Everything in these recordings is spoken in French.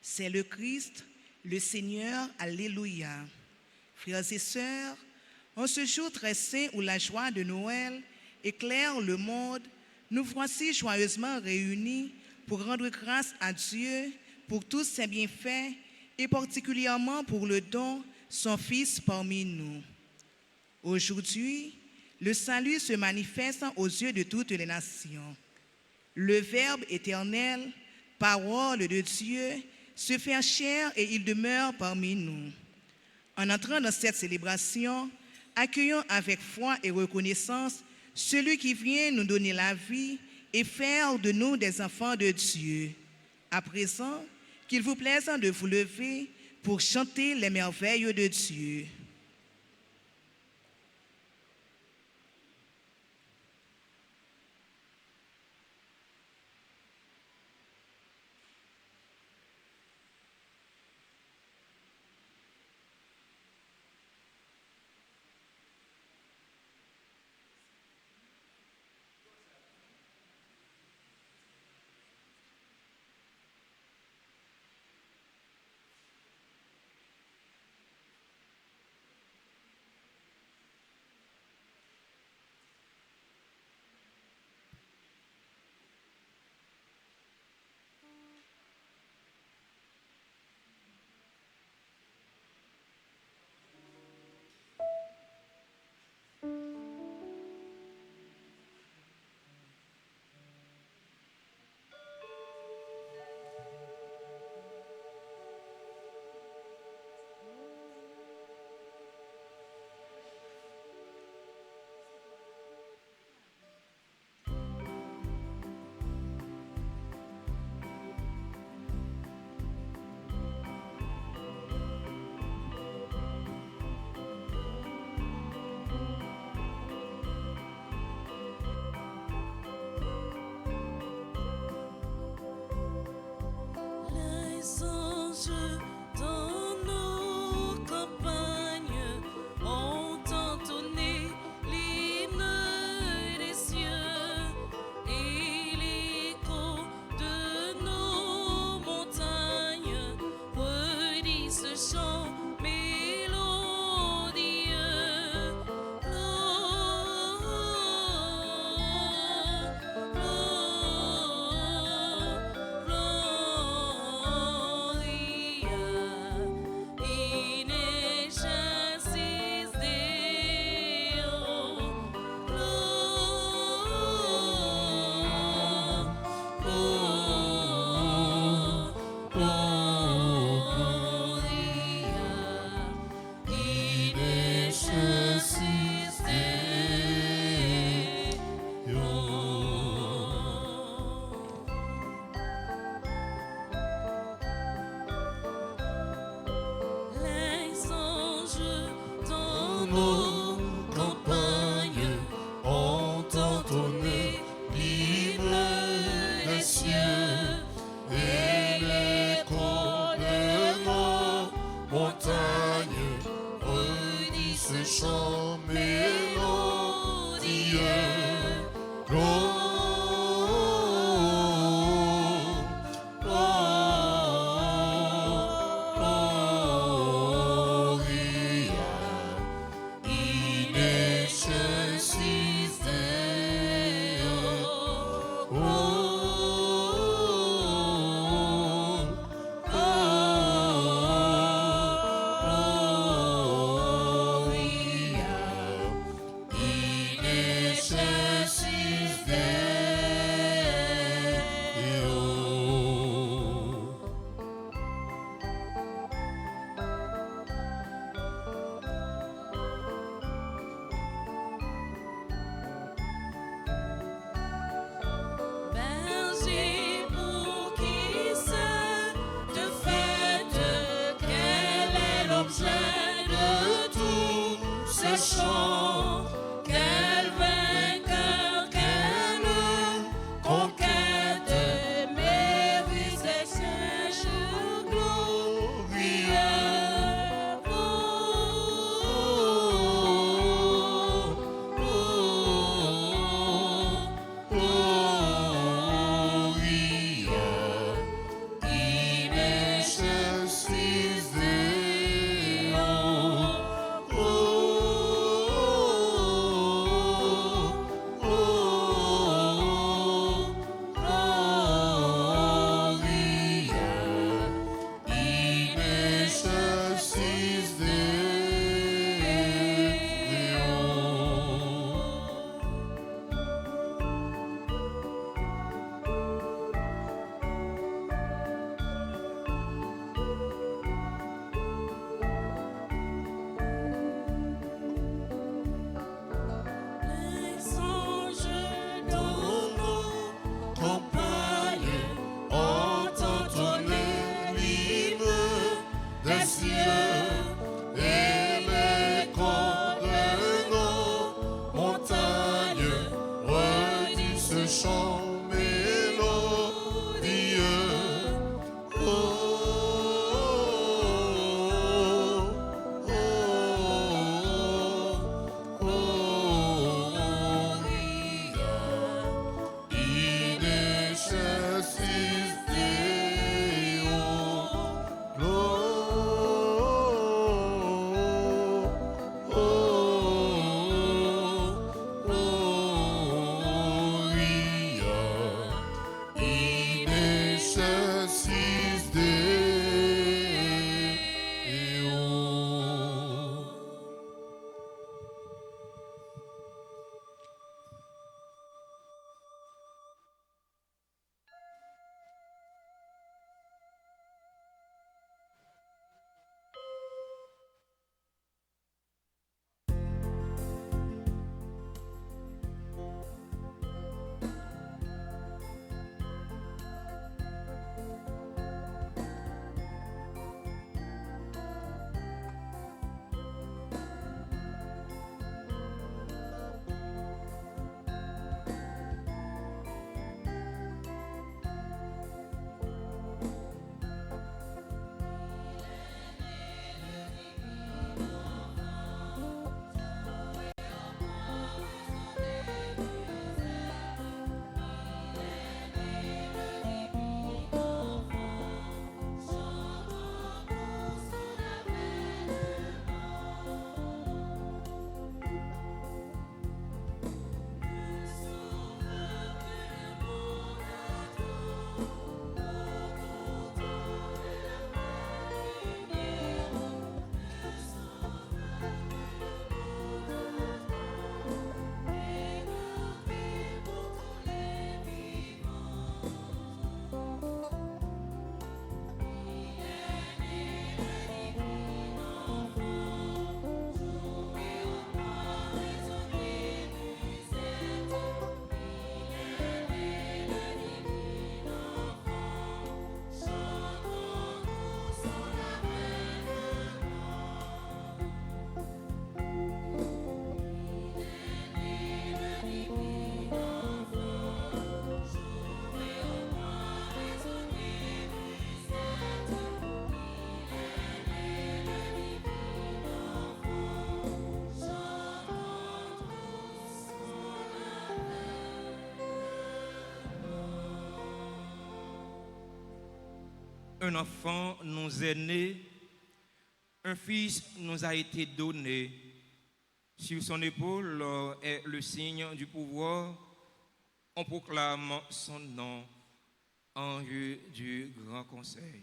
C'est le Christ, le Seigneur, Alléluia. Frères et sœurs, en ce jour très saint où la joie de Noël éclaire le monde, nous voici joyeusement réunis pour rendre grâce à Dieu pour tous ses bienfaits et particulièrement pour le don son Fils parmi nous. Aujourd'hui, le salut se manifeste aux yeux de toutes les nations. Le Verbe éternel, parole de Dieu, se fait chair et il demeure parmi nous. En entrant dans cette célébration, accueillons avec foi et reconnaissance celui qui vient nous donner la vie et faire de nous des enfants de Dieu. À présent, qu'il vous plaise de vous lever pour chanter les merveilles de Dieu. un enfant nous est né, un fils nous a été donné. Sur son épaule est le signe du pouvoir. On proclame son nom, ange du grand conseil.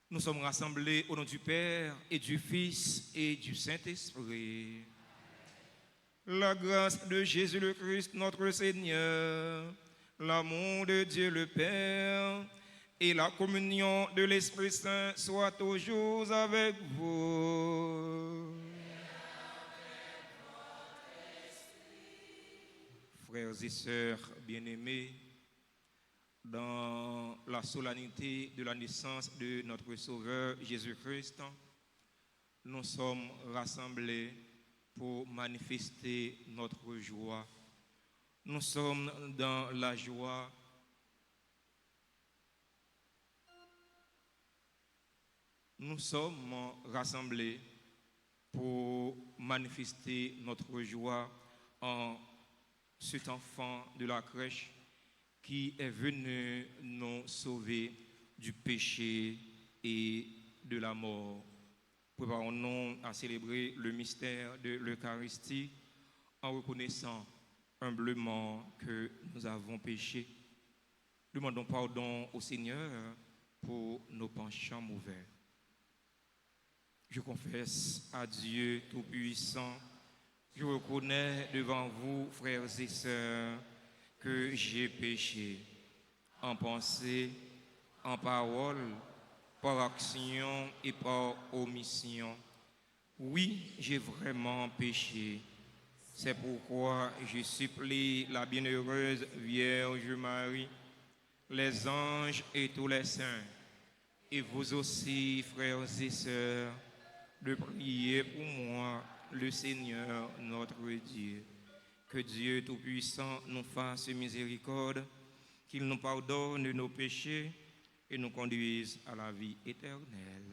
Nous sommes rassemblés au nom du Père et du Fils et du Saint-Esprit. La grâce de Jésus le Christ, notre Seigneur, l'amour de Dieu le Père et la communion de l'Esprit Saint soient toujours avec vous. Frères et sœurs bien-aimés, dans la solennité de la naissance de notre Sauveur Jésus-Christ, nous sommes rassemblés pour manifester notre joie. Nous sommes dans la joie Nous sommes rassemblés pour manifester notre joie en cet enfant de la crèche qui est venu nous sauver du péché et de la mort. Préparons-nous à célébrer le mystère de l'Eucharistie en reconnaissant humblement que nous avons péché. Demandons pardon au Seigneur pour nos penchants mauvais. Je confesse à Dieu Tout-Puissant, je reconnais devant vous, frères et sœurs, que j'ai péché en pensée, en parole, par action et par omission. Oui, j'ai vraiment péché. C'est pourquoi je supplie la bienheureuse Vierge Marie, les anges et tous les saints, et vous aussi, frères et sœurs, de prier pour moi, le Seigneur notre Dieu. Que Dieu Tout-Puissant nous fasse miséricorde, qu'il nous pardonne nos péchés et nous conduise à la vie éternelle.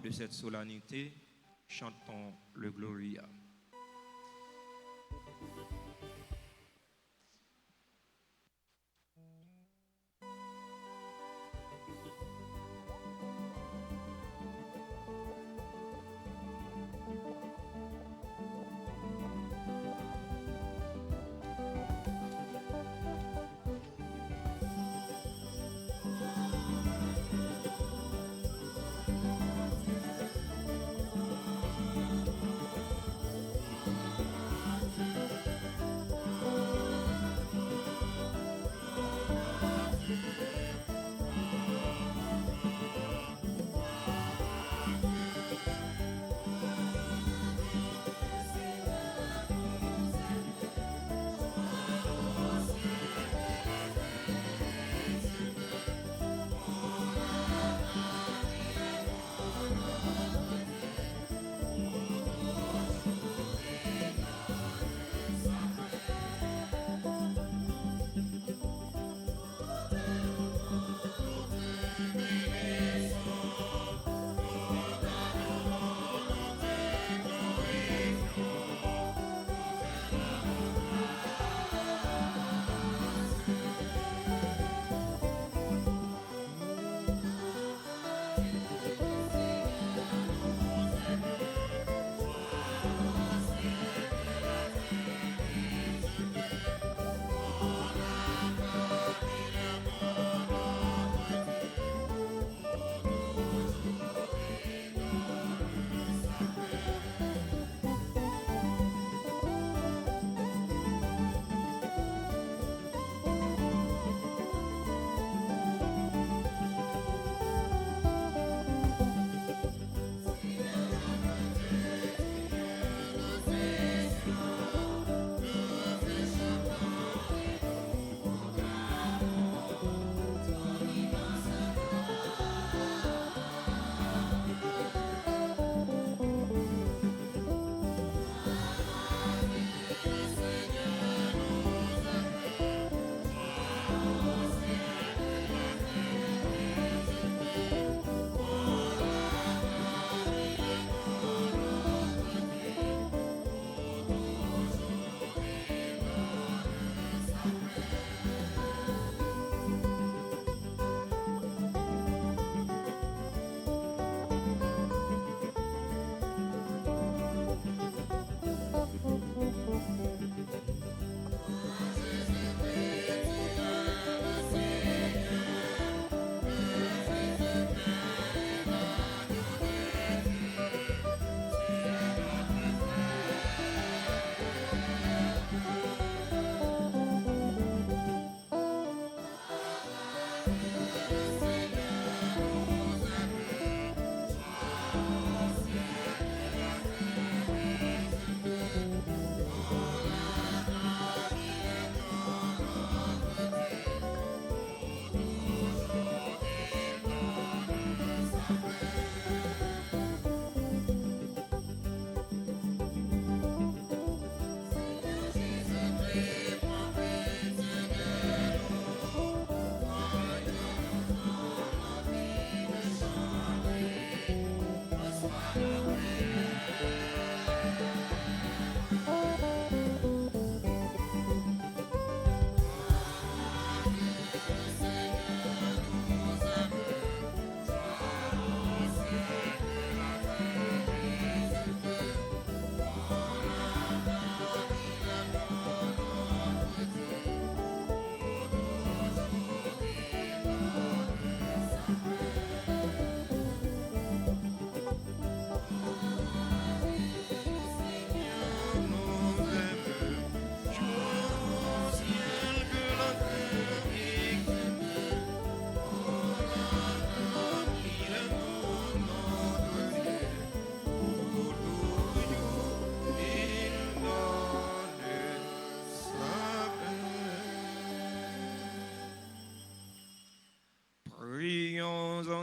De cette solennité, chantons le Gloria.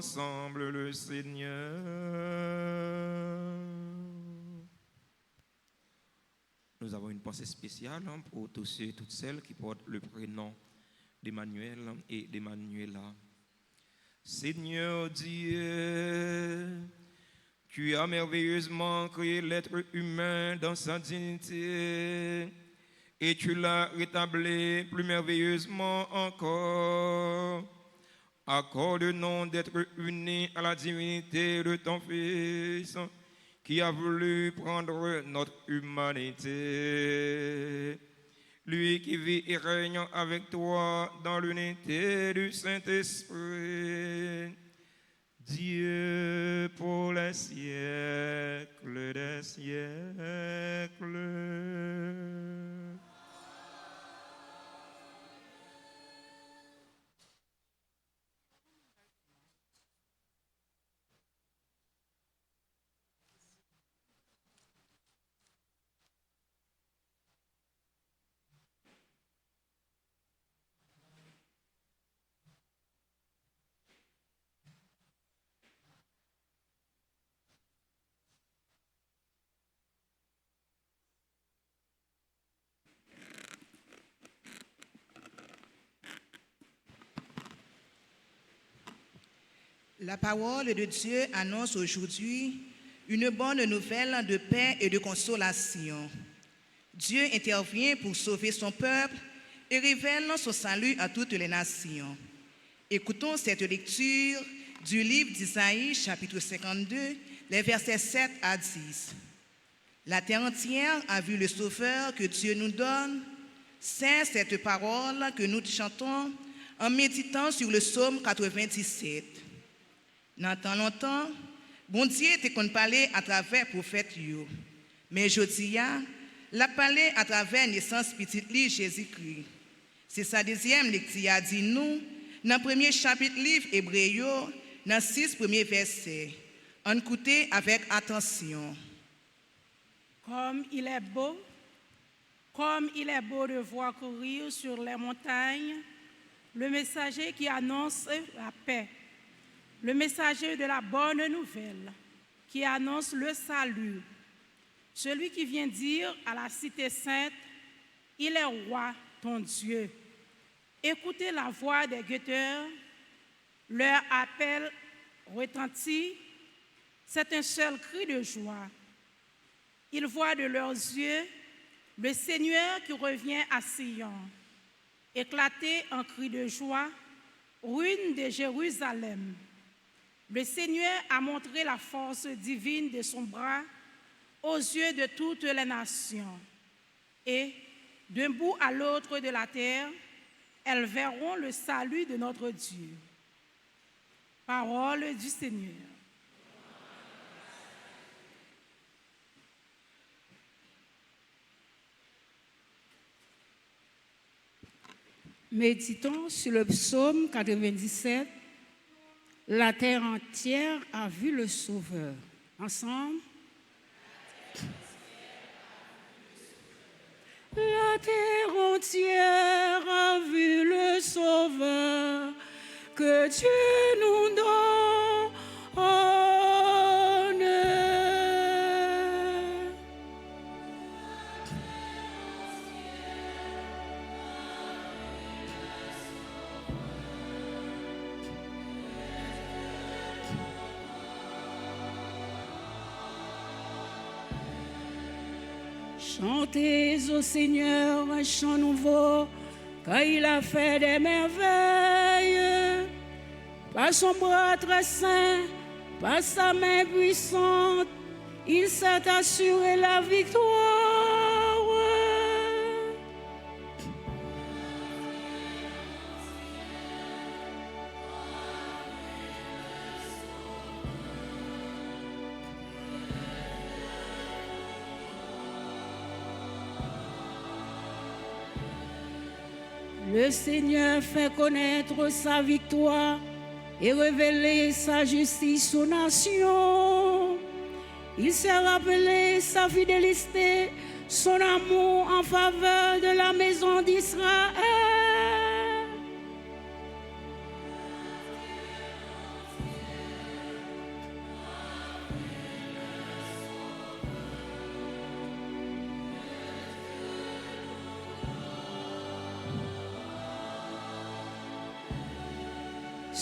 ensemble le Seigneur. Nous avons une pensée spéciale pour tous ceux et toutes celles qui portent le prénom d'Emmanuel et d'Emmanuela. Seigneur Dieu, tu as merveilleusement créé l'être humain dans sa dignité et tu l'as rétabli plus merveilleusement encore. Accorde-nous d'être unis à la divinité de ton Fils qui a voulu prendre notre humanité. Lui qui vit et règne avec toi dans l'unité du Saint-Esprit, Dieu pour les siècles des siècles. La parole de Dieu annonce aujourd'hui une bonne nouvelle de paix et de consolation. Dieu intervient pour sauver son peuple et révèle son salut à toutes les nations. Écoutons cette lecture du livre d'Isaïe, chapitre 52, les versets 7 à 10. La terre entière a vu le Sauveur que Dieu nous donne. C'est cette parole que nous chantons en méditant sur le psaume 97. Dans tant longtemps, bon Dieu était qu'on parlait à travers prophète yo. Mais aujourd'hui, la parlé à travers naissance petite li Jésus-Christ. C'est sa deuxième lecture a dit nous dans le premier chapitre livre Hébreu, dans 6 premiers versets. On écoute avec attention. Comme il est beau de voir courir sur les montagnes le messager qui annonce la paix. Le messager de la bonne nouvelle, qui annonce le salut. Celui qui vient dire à la cité sainte, il est roi, ton Dieu. Écoutez la voix des guetteurs, leur appel retentit, c'est un seul cri de joie. Ils voient de leurs yeux le Seigneur qui revient à Sion, éclater en cri de joie, ruine de Jérusalem. Le Seigneur a montré la force divine de son bras aux yeux de toutes les nations. Et d'un bout à l'autre de la terre, elles verront le salut de notre Dieu. Parole du Seigneur. Méditons sur le psaume 97. La terre entière a vu le Sauveur. Ensemble. La terre entière a vu le Sauveur que Dieu nous donne. Chantez au Seigneur un chant nouveau, car il a fait des merveilles. Par son bras très saint, par sa main puissante, il s'est assuré la victoire. Le Seigneur fait connaître sa victoire et révéler sa justice aux nations. Il s'est rappelé sa fidélité, son amour en faveur de la maison d'Israël.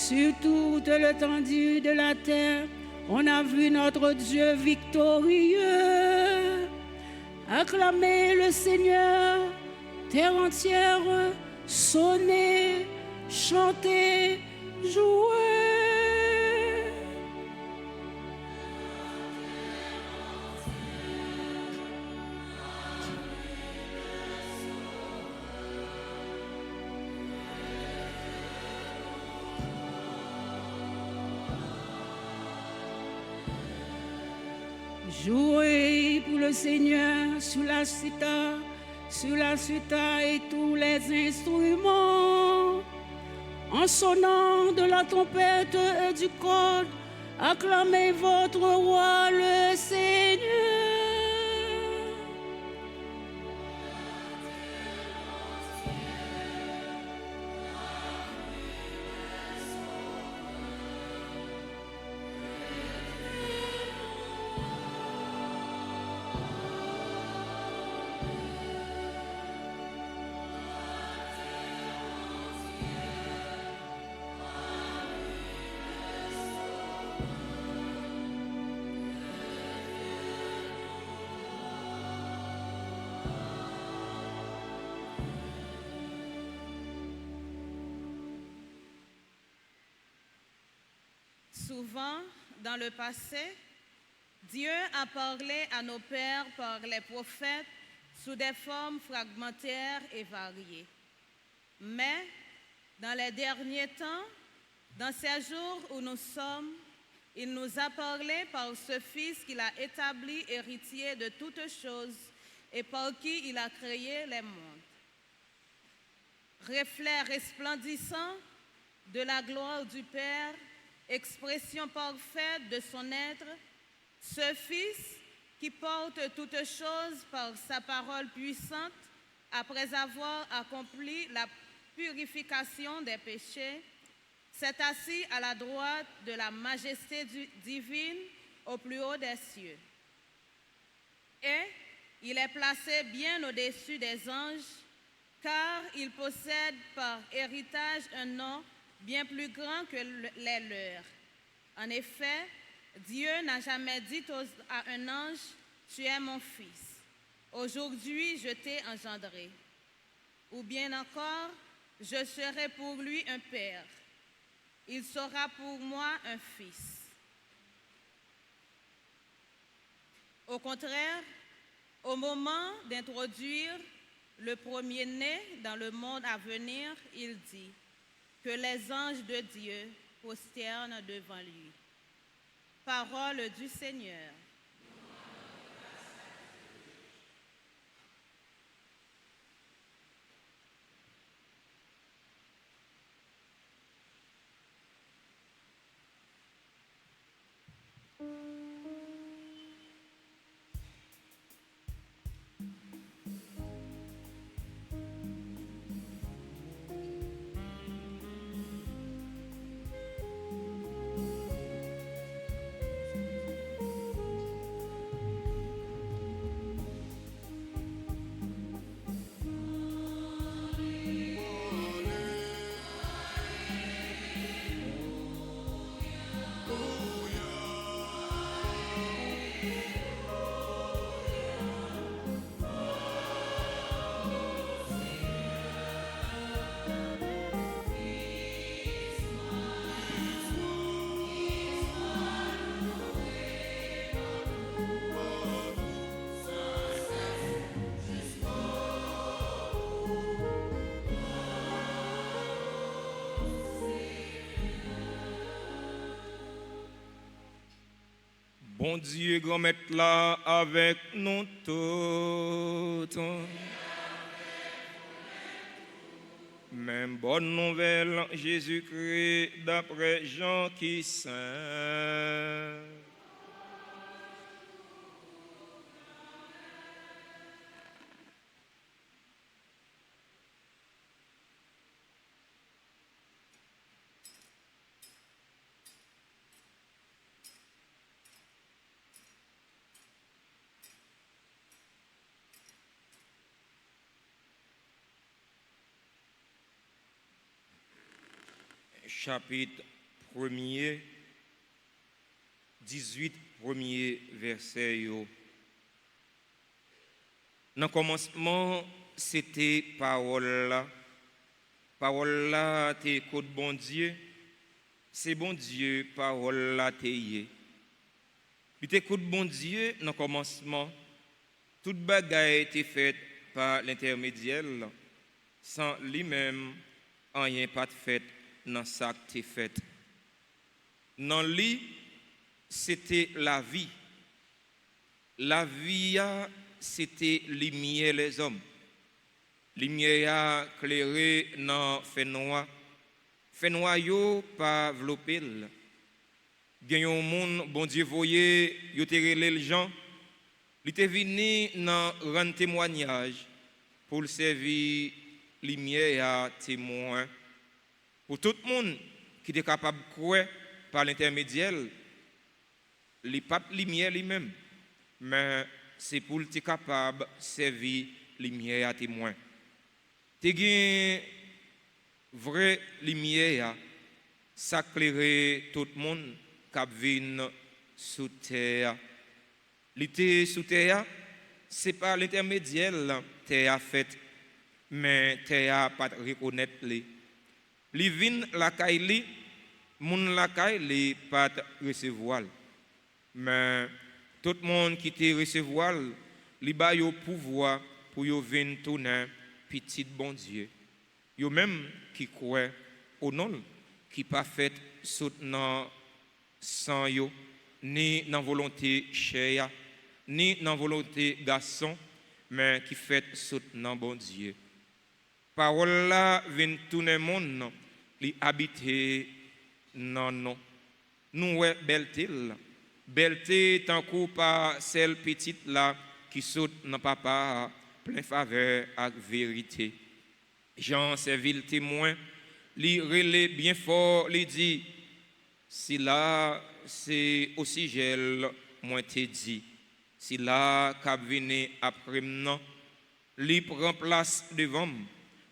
Sur toute l'étendue de la terre, on a vu notre Dieu victorieux. Acclamez le Seigneur, terre entière, sonnez, chantez, jouez. Jouez pour le Seigneur sur la cithare et tous les instruments. En sonnant de la trompette et du cor, acclamez votre roi le Seigneur. Souvent, dans le passé, Dieu a parlé à nos pères par les prophètes sous des formes fragmentaires et variées. Mais, dans les derniers temps, dans ces jours où nous sommes, il nous a parlé par ce Fils qu'il a établi héritier de toutes choses et par qui il a créé les mondes. Reflet resplendissant de la gloire du Père, expression parfaite de son être, ce Fils qui porte toutes choses par sa parole puissante, après avoir accompli la purification des péchés, s'est assis à la droite de la majesté divine au plus haut des cieux. Et il est placé bien au-dessus des anges, car il possède par héritage un nom bien plus grand que les leurs. En effet, Dieu n'a jamais dit à un ange, « Tu es mon fils, aujourd'hui je t'ai engendré ». Ou bien encore, « Je serai pour lui un père, il sera pour moi un fils ». Au contraire, au moment d'introduire le premier-né dans le monde à venir, il dit que les anges de Dieu prosternent devant lui. Parole du Seigneur. Bon Dieu, grand maître là avec nous tous. Même bonne nouvelle, Jésus-Christ d'après Jean qui saint. Chapitre 1er, 18 premiers versets. Dans le commencement, c'était parole là. Parole là, t'es écoute bon Dieu. C'est bon Dieu, parole là, t'es yé. Il t'écoute bon Dieu dans le commencement. Toute bagaille était faite par l'intermédiaire. Sans lui-même, rien pas de fait dans ça qui est fait. Dans lui, c'était la vie. La vie, c'était lumière les hommes. Lumière éclairée dans fait noir. Fait noir yo pas enveloppé. Gen yon moun bon Dieu voyé, yo te relé les gens. Il était venu dans rendre témoignage pour le servir lumière à témoin pour tout le monde qui était capable de croire par l'intermédiaire. Les papes lumière lui-même, mais c'est pour le capable de servir lumière à témoin. Tu as vraie lumière, ça éclaire tout le monde qui vient sous terre. L'été sous terre, ce n'est pas l'intermédiaire terre fait, mais terre pas reconnaître les. Li vin la caille, moun la caille pas recevoir. Mais tout le monde qui te recevoir, li ba yo pouvoir pour yo vinn tourner petit bon Dieu. Yo même qui croit au nom qui pas fait soutenant sans yo ni dans volonté chair ni dans volonté garçon mais qui fait soutenant bon Dieu. Parole là vient tourner monde li habiter non nous ouais belté tant coup pas celle petite là qui saute dans papa plein faveur avec vérité. Jean servi le témoin li relé bien fort li dit si là c'est aussi gel moi te dit si là qu'a venu après non li prend place devant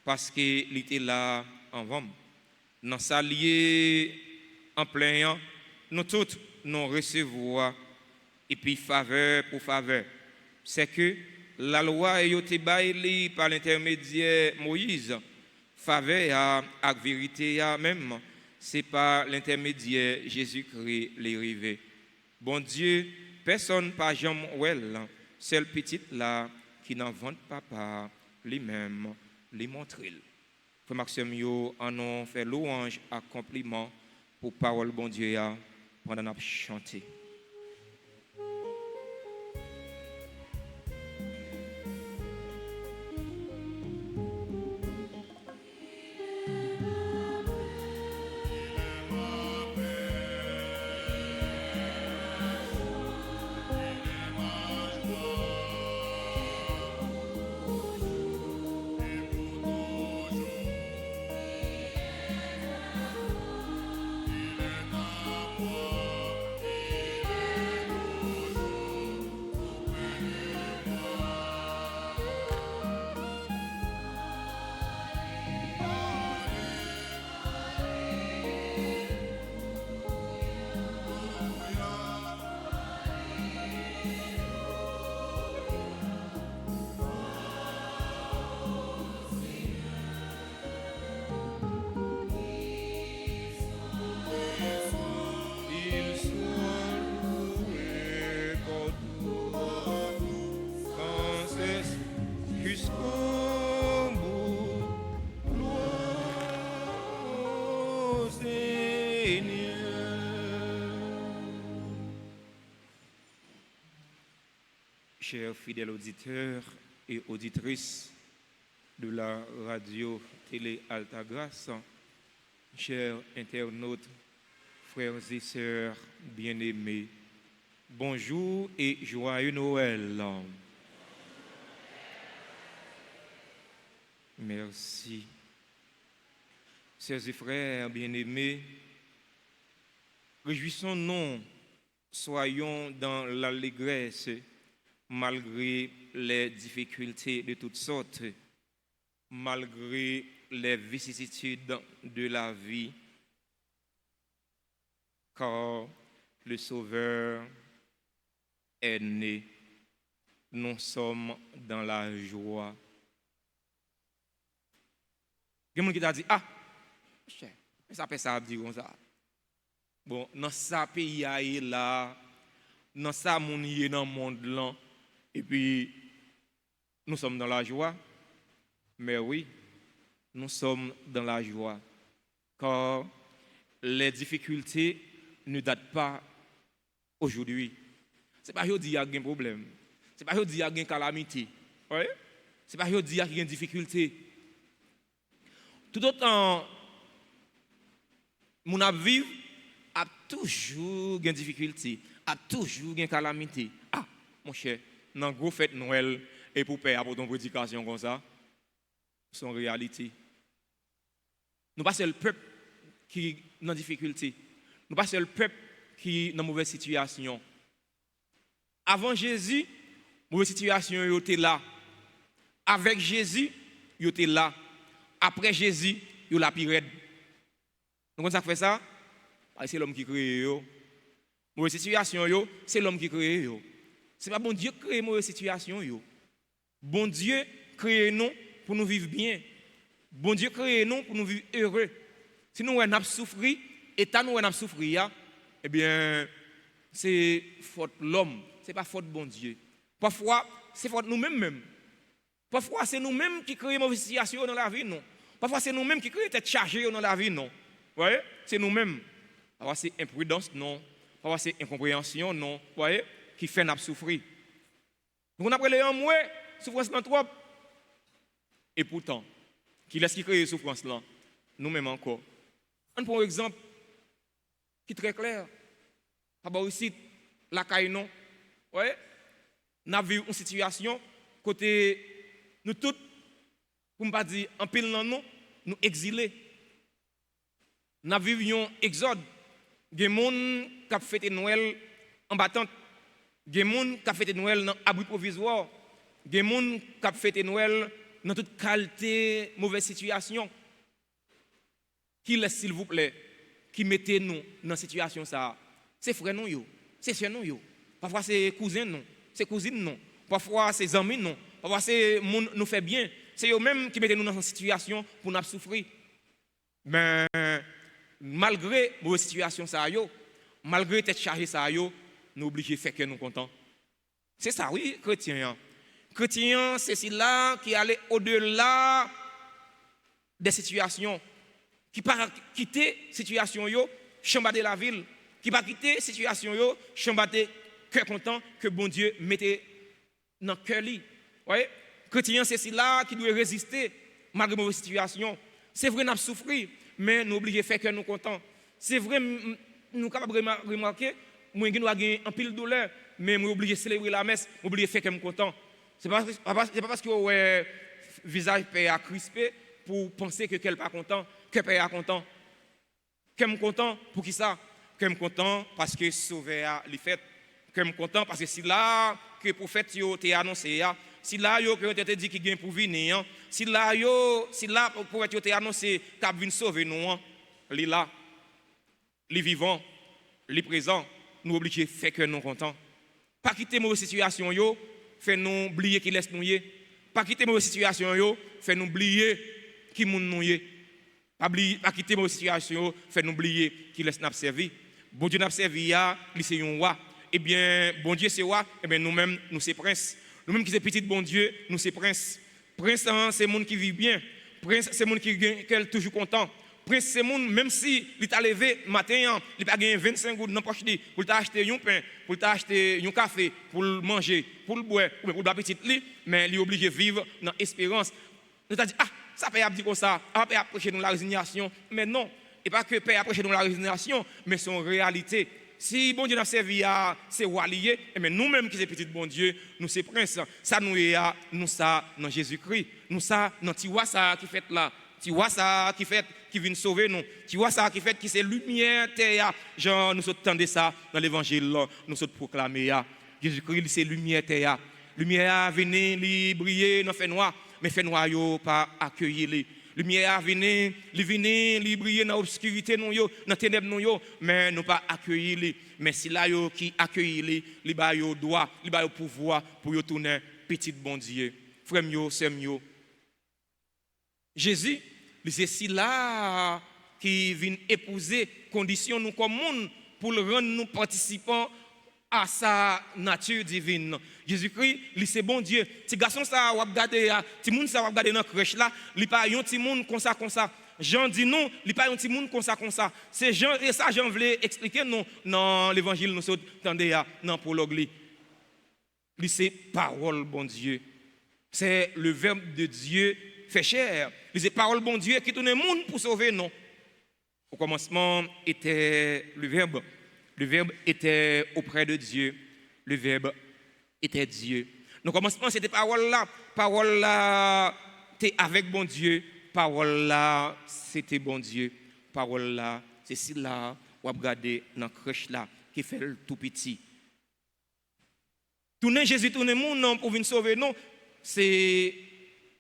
parce que il était là avant dans sa lié en plein nous tous nous recevoir et puis faveur pour faveur c'est que la loi a été baillée par l'intermédiaire Moïse faveur à vérité même c'est par l'intermédiaire Jésus-Christ les rivé bon Dieu personne pas jamais well seule petite là qui n'en vante papa lui-même lui montrer Frère Maxime yo en ont fait louange à compliment pour parole bon Dieu ya pendant n'a chanter. Chers fidèles auditeurs et auditrices de la radio télé Altagrace, chers internautes, frères et sœurs bien-aimés, bonjour et joyeux Noël. Merci. Chers et frères bien-aimés, réjouissons-nous, soyons dans l'allégresse malgré les difficultés de toutes sortes, malgré les vicissitudes de la vie. car le Sauveur est né. Nous sommes dans la joie. Il y a des gens qui t'a dit, ah, ça fait ça, dire comme ça. Bon, dans ça pays est là, dans ça moun y est dans le monde là, et puis nous sommes dans la joie. Mais oui, nous sommes dans la joie, car les difficultés ne datent pas aujourd'hui. Ce n'est pas aujourd'hui qu'il y a un problème. Ce n'est pas aujourd'hui qu'il y a une calamité. Ouais? Ce n'est pas aujourd'hui qu'il y a une difficulté. Tout autant, mon vivre a toujours une difficulté, a toujours une calamité. Ah, mon cher, dans une grosse fête Noël, et pour faire ton prédication comme ça, c'est une réalité. Nous pas le peuple qui est dans difficulté. Nous pas le peuple qui est dans mauvaise situation. Avant Jésus, mauvaise situation était là. Avec Jésus, il était là. Après Jésus, il la pire. Donc ça fait ça, c'est l'homme qui crée. Mauvaise situation, c'est l'homme qui crée. Ce n'est pas bon Dieu qui crée mauvaise situation. Bon Dieu crée nous pour nous vivre bien. Bon Dieu crée nous pour nous vivre heureux. Si nous avons souffert, état nous avons souffert, eh bien, c'est faute l'homme, ce n'est pas faute bon Dieu. Parfois, c'est faute nous-mêmes. Parfois, c'est nous-mêmes qui créons mauvaise situation dans la vie, non. Parfois, c'est nous-mêmes qui créons tête chargée dans la vie, non. Vous voyez? C'est nous-mêmes. Parfois, c'est imprudence, non. Parfois, c'est incompréhension, non. Vous voyez? Qui fait nous souffrir. Donc, on a pris les hommes, souffrance dans trop. Et pourtant, qui laisse qui crée souffrance là? Nous-mêmes encore. On prend un exemple qui est très clair. D'abord ici, la caille, non. Vous voyez? Nous avons vu une situation côté nous tous, pour ne pas dire en pile dans nous exilés. Nous vivions exode. Il y a des gens qui ont fêté Noël en battante. Il y a des gens qui ont fêté Noël dans abri provisoire. Il y a des gens qui ont fêté Noël dans toute qualité, mauvaise situation. Qui laisse, s'il vous plaît, qui mettez nous dans cette situation ça? C'est frère nous, c'est sœur nous. Parfois c'est cousin nous, c'est cousine nous. Parfois c'est amis nous. Parfois c'est moun nous fait bien. C'est eux-mêmes qui mettent nous dans cette situation pour nous souffrir. Mais malgré mauvaise situation ça malgré tête chargée ça nous obligés de faire que nous contents. C'est ça, oui, chrétien. Chrétien, c'est celui-là qui allait au-delà des situations, qui ne pas quitter la situation, chambader la ville, qui ne pas quitter la situation, chambader cœur content que bon Dieu mettait dans le cœur. Ouais? Chrétien, c'est celui-là qui doit résister malgré mauvaise situation. C'est vrai, nous avons souffert, mais nous obligés de faire que nous contents. C'est vrai, nous sommes capables de remarquer, nous avons un pile de douleur, mais nous sommes obligés de célébrer la messe, nous sommes obligés de faire que nous contents. Ce n'est pas parce que le visage père crispé pour penser que quelqu'un n'est pas content, que père est content. Que je suis content pour qui ça? Que je suis content parce que Sauveur l'a fait. Que je suis content parce que si là que le prophète t'a annoncé, si là que tu dit qu'il vient pour venir, si là le prophète t'a annoncé qu'il vient sauver nous, il est là, il est vivant, il est présent, nous obligés de faire que nous contents. Pas quitter nos situations, fait nous oublier qui laisse nous y. Pas quitter nos situations, fait nous oublier qui moun nous y. Pas quitter nos situations, fait nous oublier qui laisse nous servir. Bon Dieu nous servi, c'est un roi. Eh bien, bon Dieu c'est roi, eh bien nous-mêmes, nous c'est prince. Nous-mêmes qui sommes petits bon Dieu, nous c'est prince. Prince, c'est le monde qui vit bien. Prince, c'est le monde qui est toujours content. Prince, c'est le monde, même si il t'a levé matin, il n'a pas gagné 25 gouttes dans la poche pour t'acheter un pain, pour t'acheter un café, pour le manger, pour le boire, ou pour l'appétit, mais il est obligé de vivre dans l'espérance. Nous t'a dit, ah, ça peut dire comme ça, ah, peut approcher nous la résignation. Mais non, et pas que peut approcher nous la résignation, mais c'est en réalité. Si bon Dieu nous a servi à c'est roi lié, et nous-mêmes qui sommes petits bon Dieu, nous sommes princes. Ça nous est à nous ça dans Jésus-Christ. Nous ça dans Tiwa ça qui fait là. Tiwa ça qui fait qui vient sauver nous. Tiwa ça qui fait qui c'est lumière terre. Genre nous entendons ça dans l'évangile nous sommes proclamer Jésus-Christ c'est lumière terre. Lumière venir li briller dans fait noir, mais fait noir yo pas accueillir. Lumière vient, il brille dans l'obscurité, dans la ténèbres, mais nous pas accueillir. Mais si là, qui accueille, il va y droit, il va y pouvoir pour y tourner petit bon Dieu. Frère, c'est mieux. Jésus, c'est si là qui vient épouser conditions nous comme monde pour le rendre nous participants à sa nature divine. Jésus-Christ, c'est bon Dieu. Petit garçon ça va regarder, petit monde ça va regarder dans crèche là, il pas un petit monde comme ça. Jean dit non, il pas un petit monde comme ça. C'est Jean et ça Jean voulait expliquer non dans l'évangile nous attendez dans prologue li. C'est parole bon Dieu. C'est le verbe de Dieu fait chair. C'est parole bon Dieu qui tourne le monde pour sauver non. Au commencement était le verbe. Le verbe était auprès de Dieu. Le verbe était Dieu. Au commencement, c'était parole là. Parole là, c'était avec bon Dieu. Parole là, c'était bon Dieu. Parole là, c'est si là, on va regarder dans la crèche là, qui fait le tout petit. Tourner Jésus, tourner mon nom pour venir sauver, non. C'est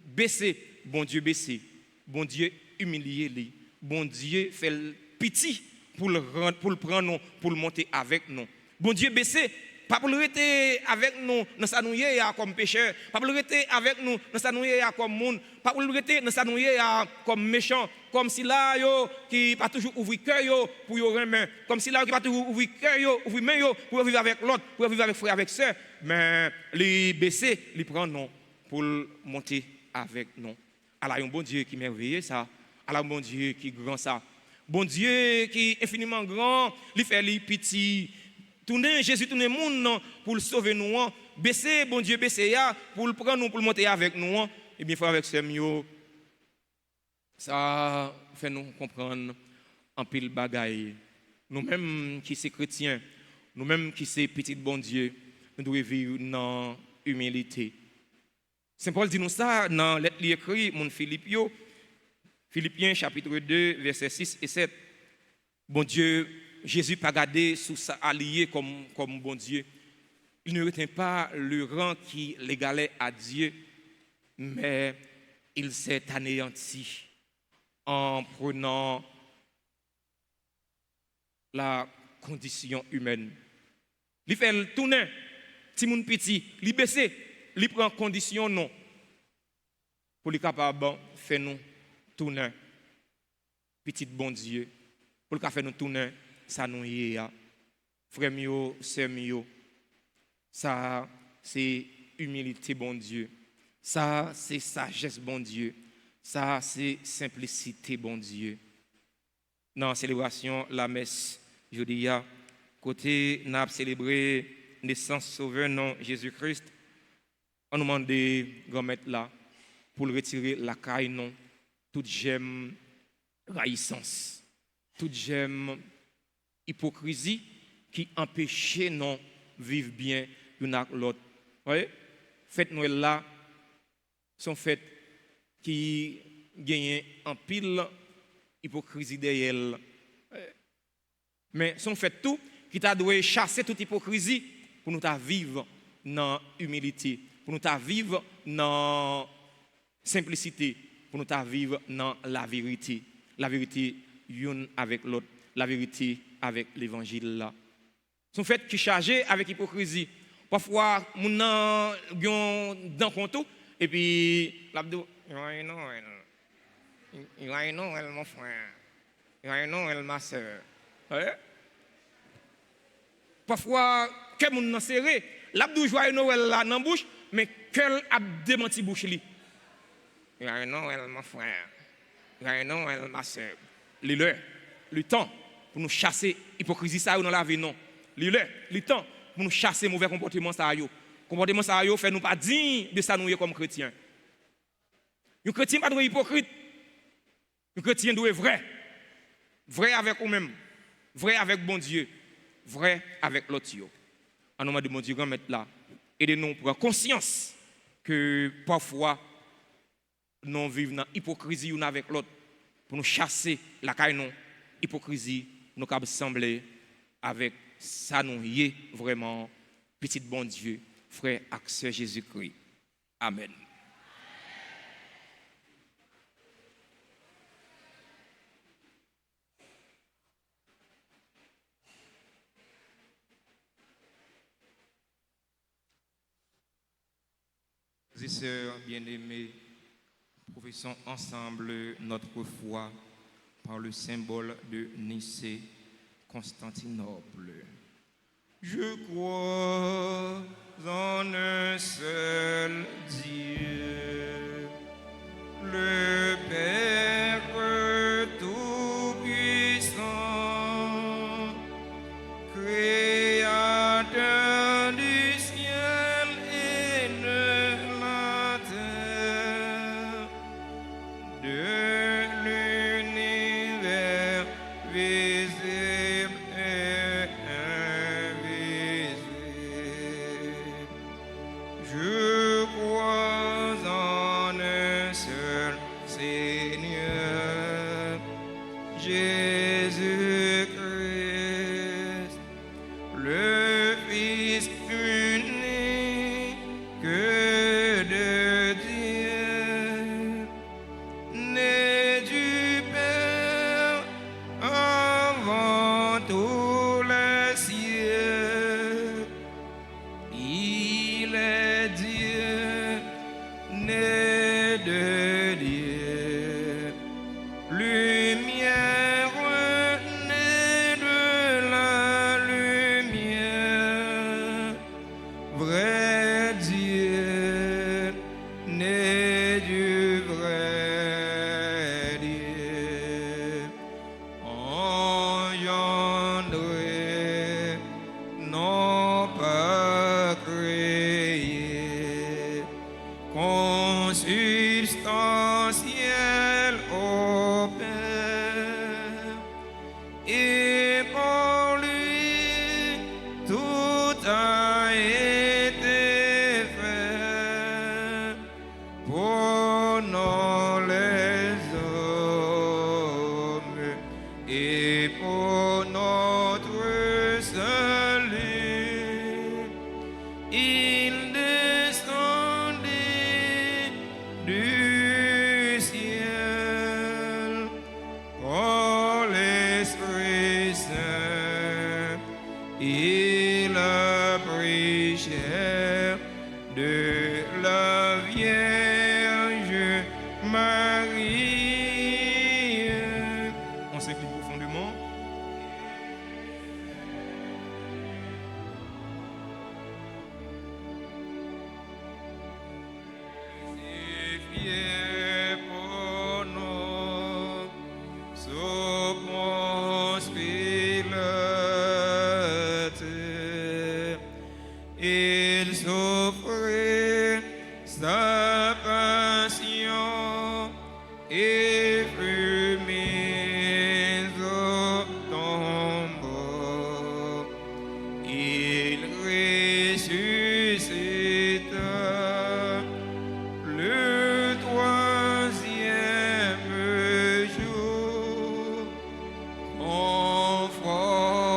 baisser. Bon Dieu baisser. Bon Dieu humilier lui. Bon Dieu fait le petit pour le prendre, pour le monter avec nous. Bon Dieu baisser, pas pour le rester avec nous dans sa nouille comme pécheur, pas pour le rester avec nous dans sa nouille comme monde, pas pour le rester dans sa nouille comme méchant, comme si là qui pas toujours ouvrir cœur pour yo remet, comme si là qui pas toujours ouvrir cœur ouvrir main pour vivre avec l'autre, pour vivre avec frère avec sœur, mais les baisser, les prendre non pour monter avec nous. Alors un bon Dieu qui merveilleux ça. Alors bon Dieu qui grand ça. Bon Dieu qui est infiniment grand, il fait les petits. Tourner Jésus tourner monde pour le sauver nous. Baisser bon Dieu baisser pour le prendre nous pour le monter avec nous. Et bien frère avec ce mieux. Ça fait nous comprendre en pile bagaille. Nous-mêmes qui sommes chrétiens, nous-mêmes qui sommes petits bon Dieu, nous devons vivre dans humilité. Saint Paul dit nous ça dans lettre écrit mon Philippiens chapitre 2 versets 6 et 7. Bon Dieu, Jésus pas gardé sous sa allié comme bon Dieu. Il ne retient pas le rang qui l'égalait à Dieu, mais il s'est anéanti en prenant la condition humaine. Il fait le tourner, petit monde petit, il baisse, il prend condition non. Pour les capables faire nous tourner, petit bon Dieu, pour le faire nous tourner, ça nous y est. Frère mio, sœur mio, ça c'est humilité bon Dieu, ça c'est sagesse bon Dieu, ça c'est simplicité bon Dieu. Dans la célébration, la messe, je dis, côté n'a célébré naissance sauveur non Jésus-Christ, on nous demande de remettre là pour le retirer la caille non, toute j'aime raïssance, toute j'aime hypocrisie qui empêchait non vivre bien l'une avec l'autre. Voyez, fête Noël là sont fêtes qui gagnent en pile hypocrisie derrière. Mais sont fêtes tout qui t'a dû chasser toute hypocrisie pour nous vivre dans humilité, pour nous vivre dans simplicité, pour nous vivre dans la vérité une avec l'autre, la vérité avec l'évangile là. Sont faites qui chargées avec hypocrisie. Parfois, mon nan dans compte et puis l'abdo, Noël mon frère, Noël ma sœur. Parfois, que mon nan serré, l'abdo joyeux Noël là dans bouche, mais quel a démenti bouche li. Noël mon frère, Noël ma sœur. Le temps pour nous chasser hypocrisie ça dans la vie non. Le temps pour nous chasser mauvais comportement ça yo. Comportement ça yo fait nous pas digne de ça nous comme chrétien. Un chrétien pas doit hypocrite. Un chrétien doit vrai. Vrai avec nous-mêmes. Vrai avec bon Dieu. Vrai avec l'autre yo. En nom de mon Dieu, remettre là. Aidez-nous pour prendre conscience que parfois nous vivons dans l'hypocrisie une avec l'autre. Pour nous chasser la caille non. Hypocrisie, nous avons semblé avec ça nous y est vraiment petit bon Dieu, frère et Jésus-Christ. Amen. et sœurs bien-aimés, professons ensemble notre foi par le symbole de Nicée, Constantinople. Je crois en un seul Dieu, le Père tout-puissant, créateur du ciel et de la terre, de l'univers visible et invisible. Je crois en un seul Seigneur, Jésus-Christ, le Fils unique de Dieu, né du Père avant tous les cieux. Il est Dieu, né de Dieu, lumière née de la lumière, vrai Dieu, né du vrai Dieu, engendré, non pas créé, consubstantiel au Père, et par lui tout a été fait pour nous les hommes et pour notre salut. Il descendit du ciel par l'Esprit Saint. Il a pris chair de la Vierge Marie. On s'incline profondément. Fier pour nous, sous Ponce Pilate, il souffrit sa passion et fut mis au tombeau. Il ressuscita le troisième jour,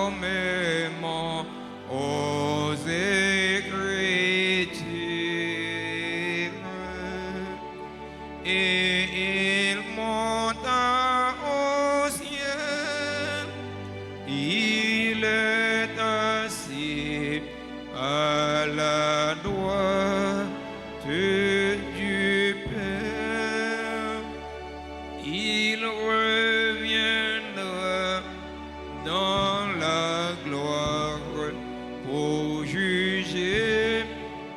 conformément aux Écritures, et il monta au ciel. Il est assis à la droite du Père. Il reviendra dans la gloire pour juger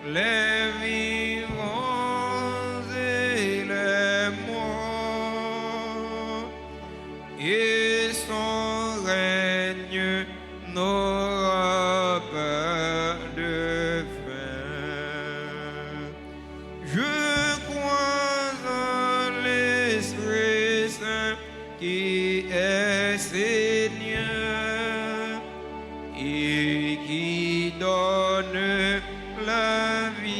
les vivants et les morts, et son règne n'aura pas de fin. Je crois en l'Esprit Saint qui est Seigneur et qui donne la vie.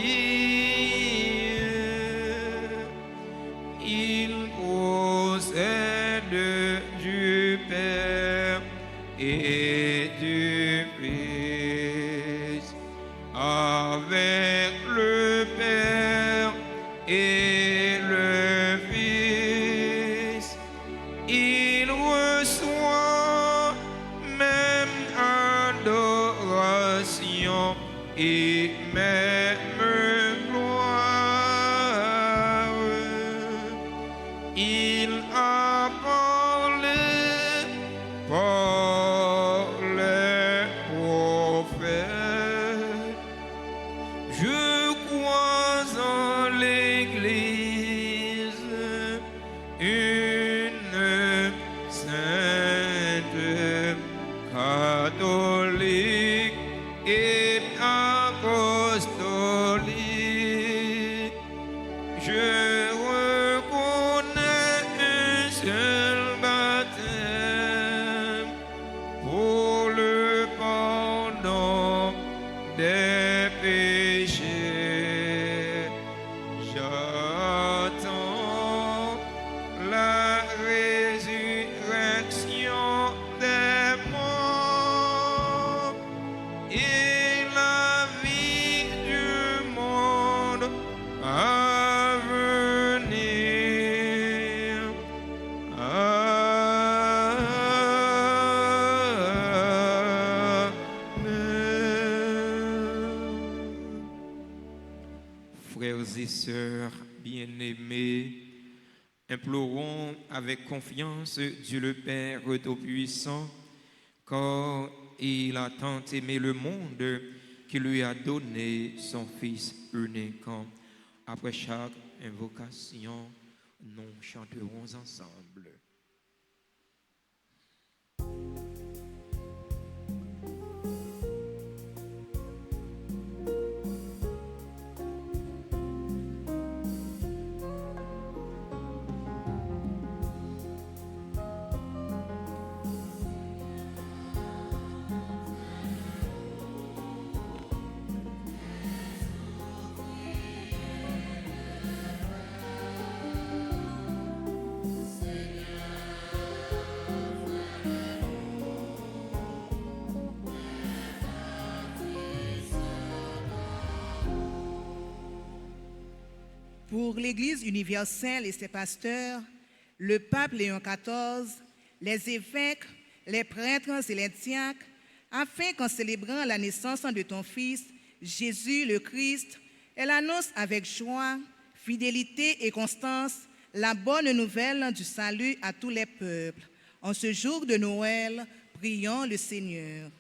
Il procède du Père et du Fils, avec le Père et le Fils. Il reçoit même adoration et même gloire. et apostolique. Je reconnais un seul baptême pour le pardon des péchés. J'attends la résurrection des morts et la vie du monde à venir. Amen. Frères et sœurs bien-aimés, implorons avec confiance Dieu le Père Tout-Puissant, car il a tant aimé le monde qu'il lui a donné son Fils unique. Après chaque invocation, nous chanterons ensemble. Pour l'Église universelle et ses pasteurs, le pape Léon XIV, les évêques, les prêtres et les diacres, afin qu'en célébrant la naissance de ton Fils, Jésus le Christ, elle annonce avec joie, fidélité et constance la bonne nouvelle du salut à tous les peuples. En ce jour de Noël, prions le Seigneur.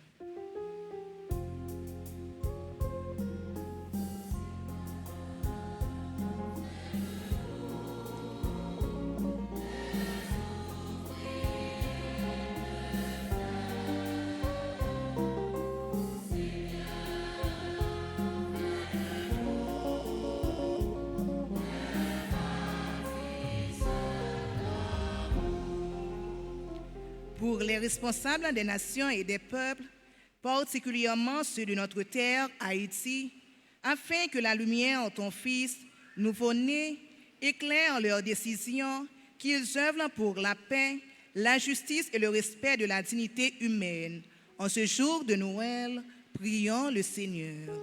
Pour les responsables des nations et des peuples, particulièrement ceux de notre terre, Haïti, afin que la lumière de ton Fils, nouveau-né, éclaire leurs décisions, qu'ils œuvrent pour la paix, la justice et le respect de la dignité humaine. En ce jour de Noël, prions le Seigneur.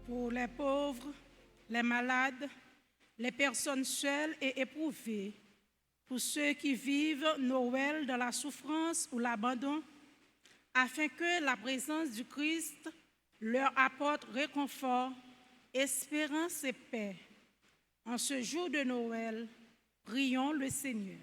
Pour les pauvres, les malades, les personnes seules et éprouvées, pour ceux qui vivent Noël dans la souffrance ou l'abandon, afin que la présence du Christ leur apporte réconfort, espérance et paix. En ce jour de Noël, prions le Seigneur.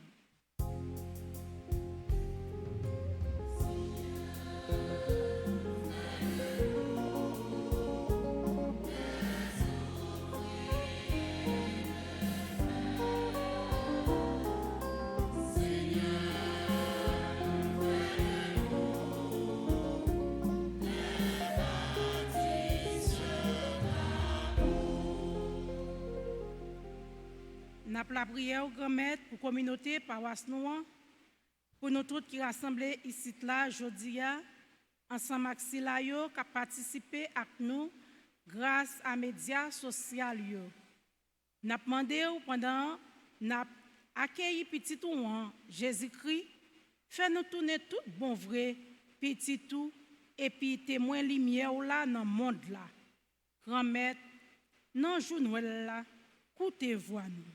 Nous avons la prière au grand maître pour la communauté paroisse Noire, pour nous tous qui rassemblés ici là aujourd'hui, ensemble avec Silayo, qui a participé avec nous grâce à médias sociaux. Nous avons demandé pendant nous accueilli petit Ouan, Jésus-Christ, fait-nous tourner tout bon vrai, petit tout, et puis témoin lumière là dans le monde là. Grand maître, non jour Noël là, écoutez-vous nous.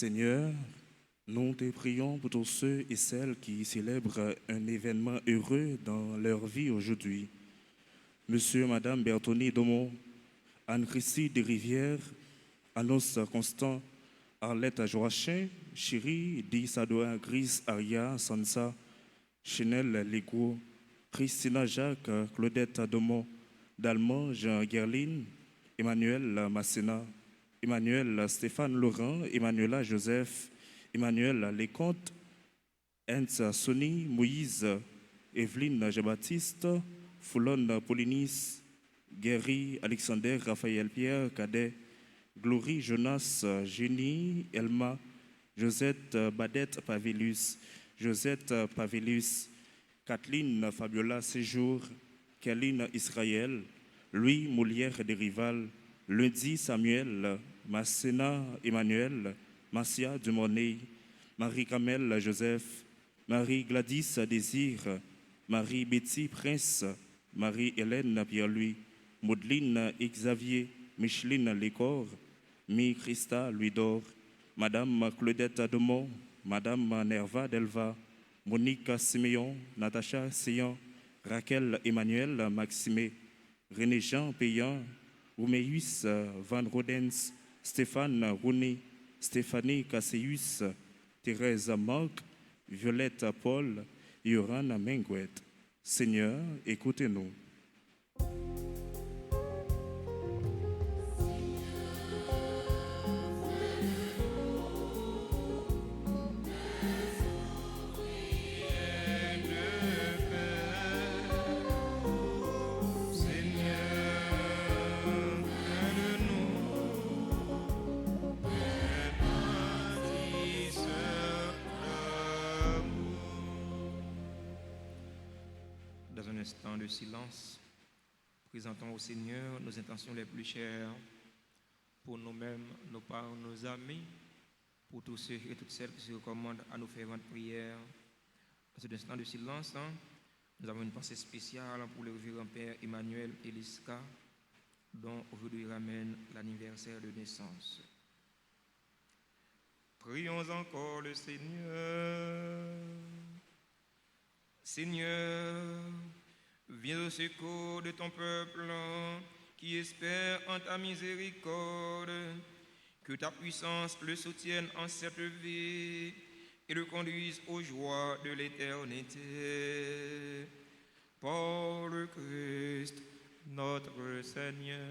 Seigneur, nous te prions pour tous ceux et celles qui célèbrent un événement heureux dans leur vie aujourd'hui. Monsieur, Madame Bertoni Domon, Anne-Christie de Rivière, Anos Constant, Arlette Joachim, Chéri, Di Sadoa, Gris, Aria, Sansa, Chanel Legault, Christina Jacques, Claudette Domon, Dalman, Jean Gerline, Emmanuel Massena, Emmanuel Stéphane Laurent, Emmanuela Joseph, Emmanuel Leconte, Hens Sony, Moïse, Evelyne Jean-Baptiste, Foulon Paulinis, Guéry, Alexander, Raphaël Pierre, Cadet, Glory, Jonas, Génie, Elma, Josette, Badette Pavelus, Josette Pavelus, Kathleen Fabiola Séjour, Kéline Israël, Louis Moulière de Rival, Lundi Samuel, Massena Emmanuel, Marcia Dumonnet, Marie-Camel Joseph, Marie-Gladys Désir, Marie-Betty Prince, Marie-Hélène Pierre-Louis, Maudeline Xavier, Micheline Lécor, Mi-Christa Louis-Dor, Madame Claudette Ademont, Madame Nerva Delva, Monique Siméon, Natacha Seyan, Raquel Emmanuel Maximé, René Jean Payan, Ouméus Van Rodens, Stéphane Rouni, Stéphanie Casseus, Thérèse Marc, Violette Paul, Yoran Menguet. Seigneur, écoutez-nous. Instant de silence, présentons au Seigneur nos intentions les plus chères pour nous-mêmes, nos parents, nos amis, pour tous ceux et toutes celles qui se recommandent à nos ferventes prières. Dans cet instant de silence, nous avons une pensée spéciale pour le révérend Père Emmanuel Eliska, dont aujourd'hui ramène l'anniversaire de naissance. Prions encore le Seigneur. Seigneur, viens au secours de ton peuple qui espère en ta miséricorde, que ta puissance le soutienne en cette vie et le conduise aux joies de l'éternité. Par le Christ, notre Seigneur.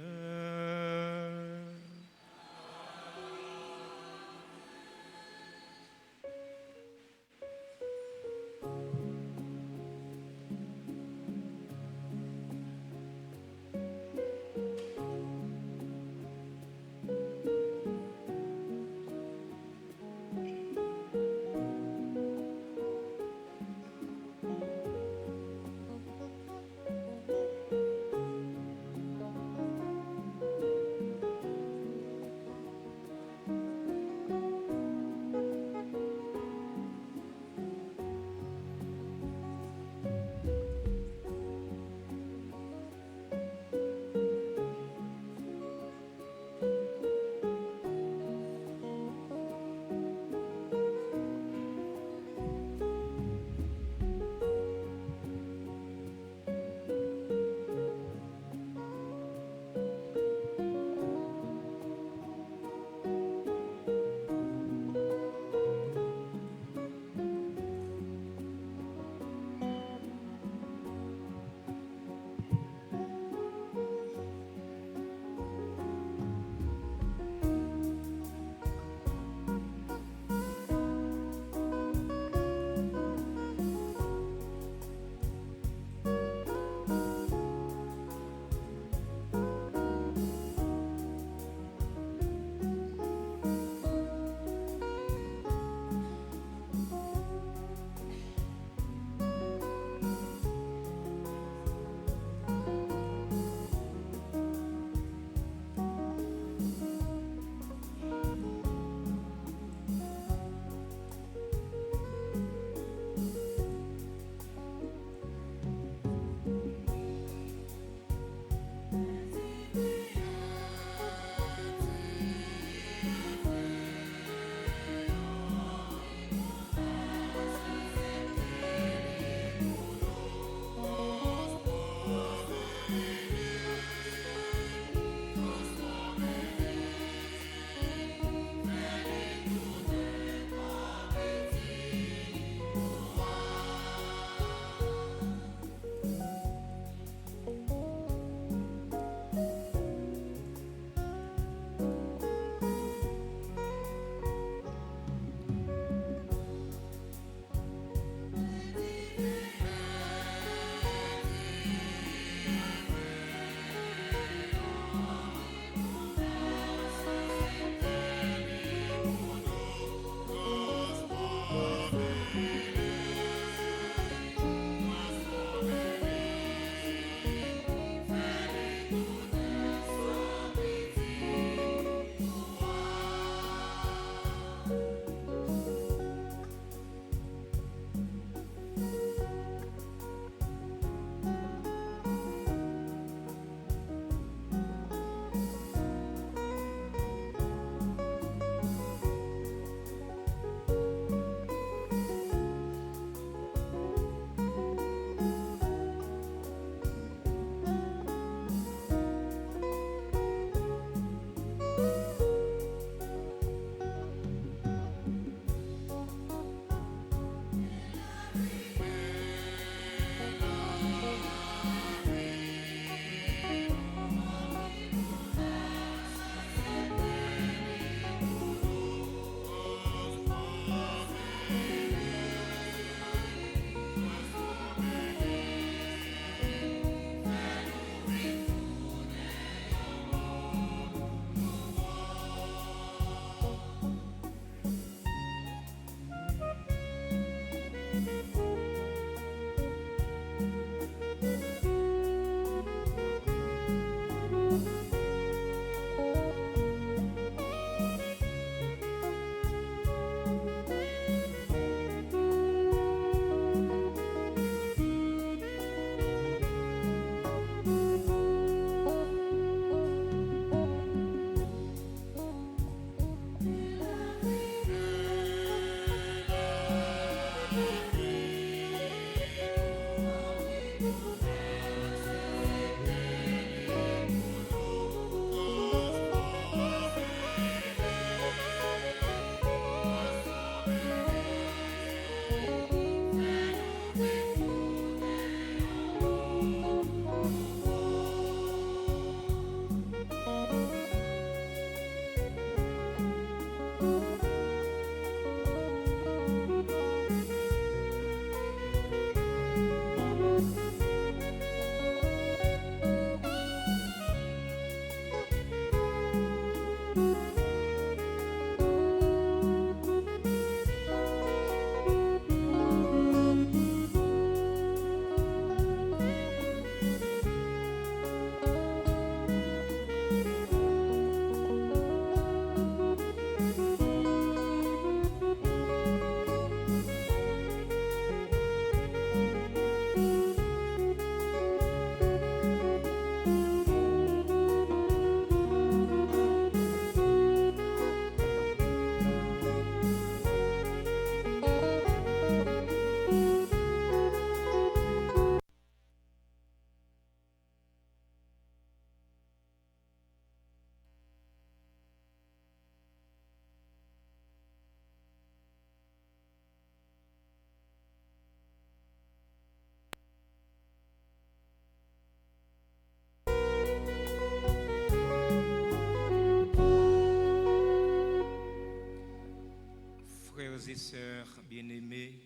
Frères et sœurs bien-aimés,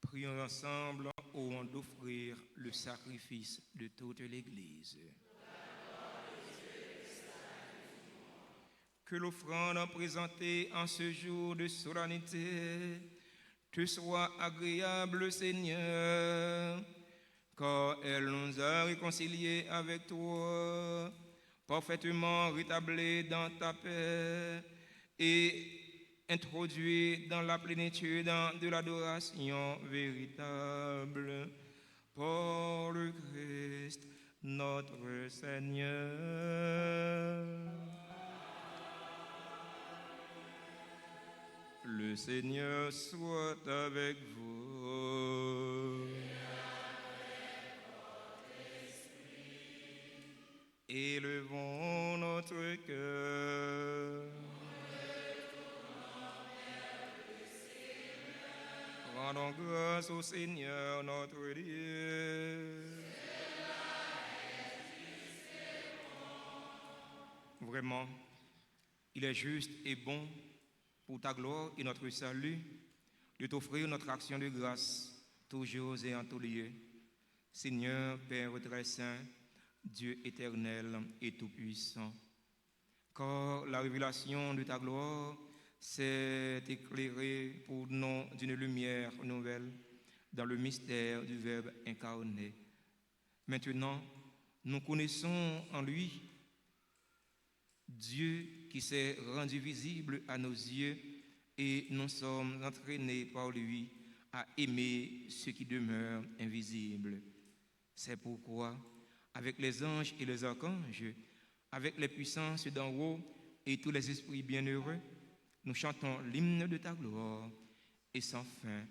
prions ensemble au moment d'offrir le sacrifice de toute l'Église. Que l'offrande présentée en ce jour de solennité te soit agréable, Seigneur, car elle nous a réconciliés avec toi, parfaitement rétablis dans ta paix et introduits dans la plénitude de l'adoration véritable par le Christ notre Seigneur. Le Seigneur soit avec vous. Élevons notre cœur. Rendons grâce au Seigneur notre Dieu. Vraiment, il est juste et bon pour ta gloire et notre salut de t'offrir notre action de grâce toujours et en tout lieu. Seigneur, Père très saint, Dieu éternel et tout-puissant, car la révélation de ta gloire s'est éclairée pour nous d'une lumière nouvelle dans le mystère du Verbe incarné. Maintenant, nous connaissons en lui Dieu qui s'est rendu visible à nos yeux et nous sommes entraînés par lui à aimer ce qui demeure invisible. C'est pourquoi, avec les anges et les archanges, avec les puissances d'en haut et tous les esprits bienheureux, nous chantons l'hymne de ta gloire et sans fin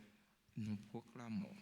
nous proclamons.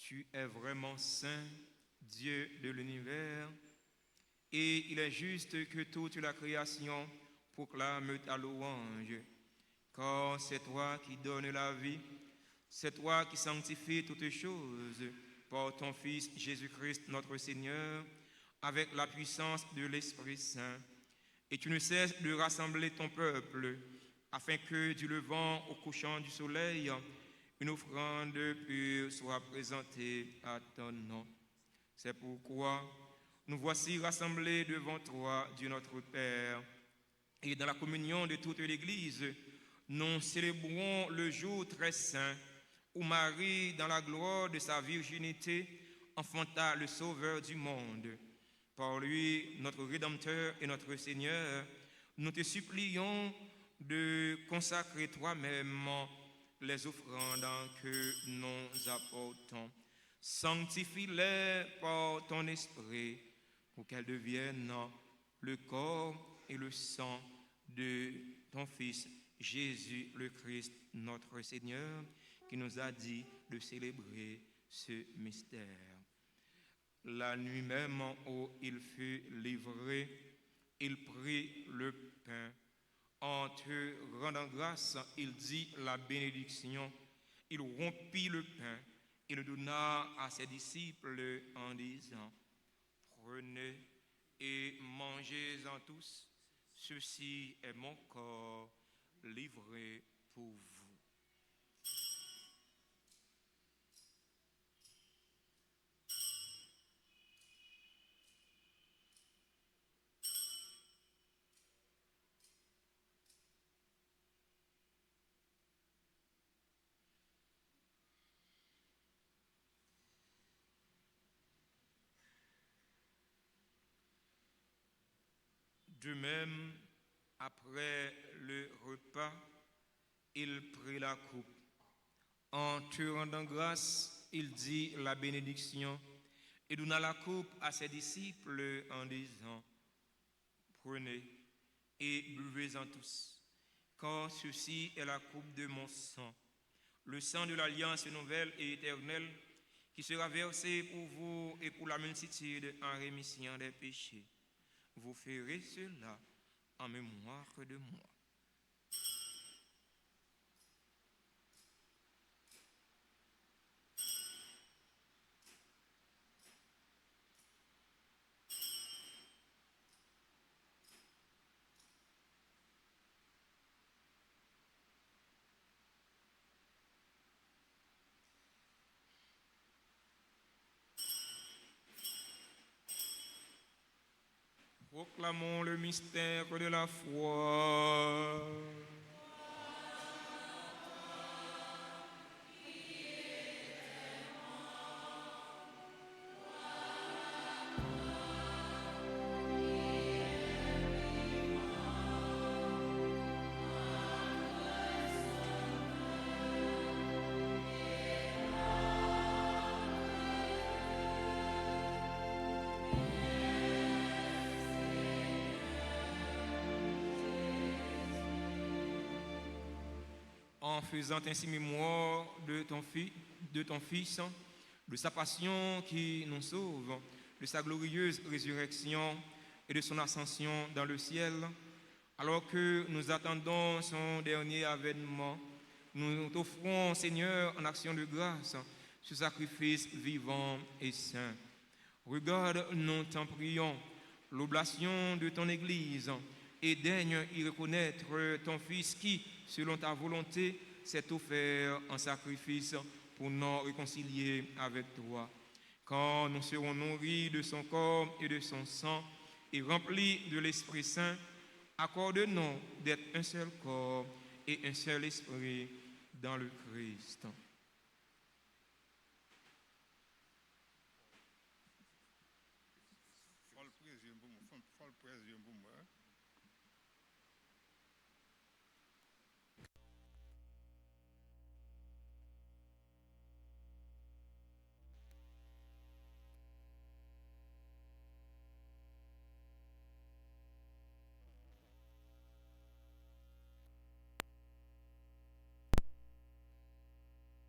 Tu es vraiment saint, Dieu de l'univers, et il est juste que toute la création proclame ta louange. Car c'est toi qui donnes la vie, c'est toi qui sanctifies toutes choses par ton Fils Jésus-Christ notre Seigneur, avec la puissance de l'Esprit Saint. Et tu ne cesses de rassembler ton peuple, afin que du levant au couchant du soleil, une offrande pure soit présentée à ton nom. C'est pourquoi nous voici rassemblés devant toi, Dieu notre Père, et dans la communion de toute l'Église, nous célébrons le jour très saint où Marie, dans la gloire de sa virginité, enfanta le Sauveur du monde. Par lui, notre Rédempteur et notre Seigneur, nous te supplions de consacrer toi-même les offrandes que nous apportons. Sanctifie-les par ton esprit pour qu'elles deviennent le corps et le sang de ton Fils Jésus le Christ, notre Seigneur, qui nous a dit de célébrer ce mystère. La nuit même où il fut livré, il prit le pain. En te rendant grâce, il dit la bénédiction. Il rompit le pain et le donna à ses disciples en disant: Prenez et mangez-en tous. Ceci est mon corps livré pour vous. De même, après le repas, il prit la coupe. En te rendant grâce, il dit la bénédiction et donna la coupe à ses disciples en disant: Prenez et buvez-en tous, car ceci est la coupe de mon sang, le sang de l'alliance nouvelle et éternelle, qui sera versé pour vous et pour la multitude en rémission des péchés. Vous ferez cela en mémoire de moi. Proclamons le mystère de la foi. En faisant ainsi mémoire de ton Fils, de sa passion qui nous sauve, de sa glorieuse résurrection et de son ascension dans le ciel, alors que nous attendons son dernier avènement, nous t'offrons, Seigneur, en action de grâce, ce sacrifice vivant et saint. Regarde, nous t'en prions, l'oblation de ton Église, et daigne y reconnaître ton Fils qui, selon ta volonté, s'est offert en sacrifice pour nous réconcilier avec toi. Quand nous serons nourris de son corps et de son sang et remplis de l'Esprit Saint, accorde-nous d'être un seul corps et un seul esprit dans le Christ.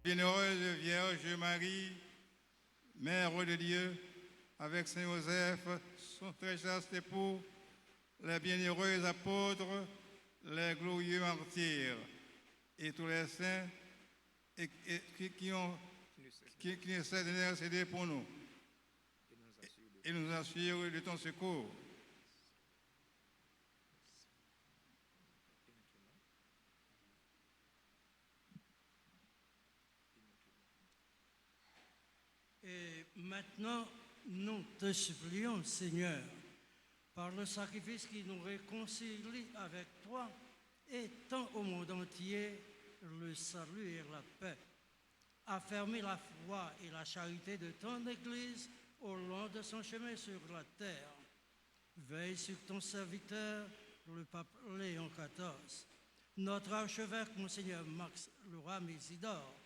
Bienheureuse Vierge Marie, Mère de Dieu, avec Saint Joseph, son très chaste époux, les bienheureux apôtres, les glorieux martyrs et tous les saints qui essaient d'intercéder pour nous et nous assurent de ton secours. Et maintenant, nous te supplions, Seigneur, par le sacrifice qui nous réconcilie avec toi, étends au monde entier le salut et la paix. Affermis la foi et la charité de ton Église au long de son chemin sur la terre. Veille sur ton serviteur, le pape Léon XIV, notre archevêque, Monseigneur Max Laura Mésidor,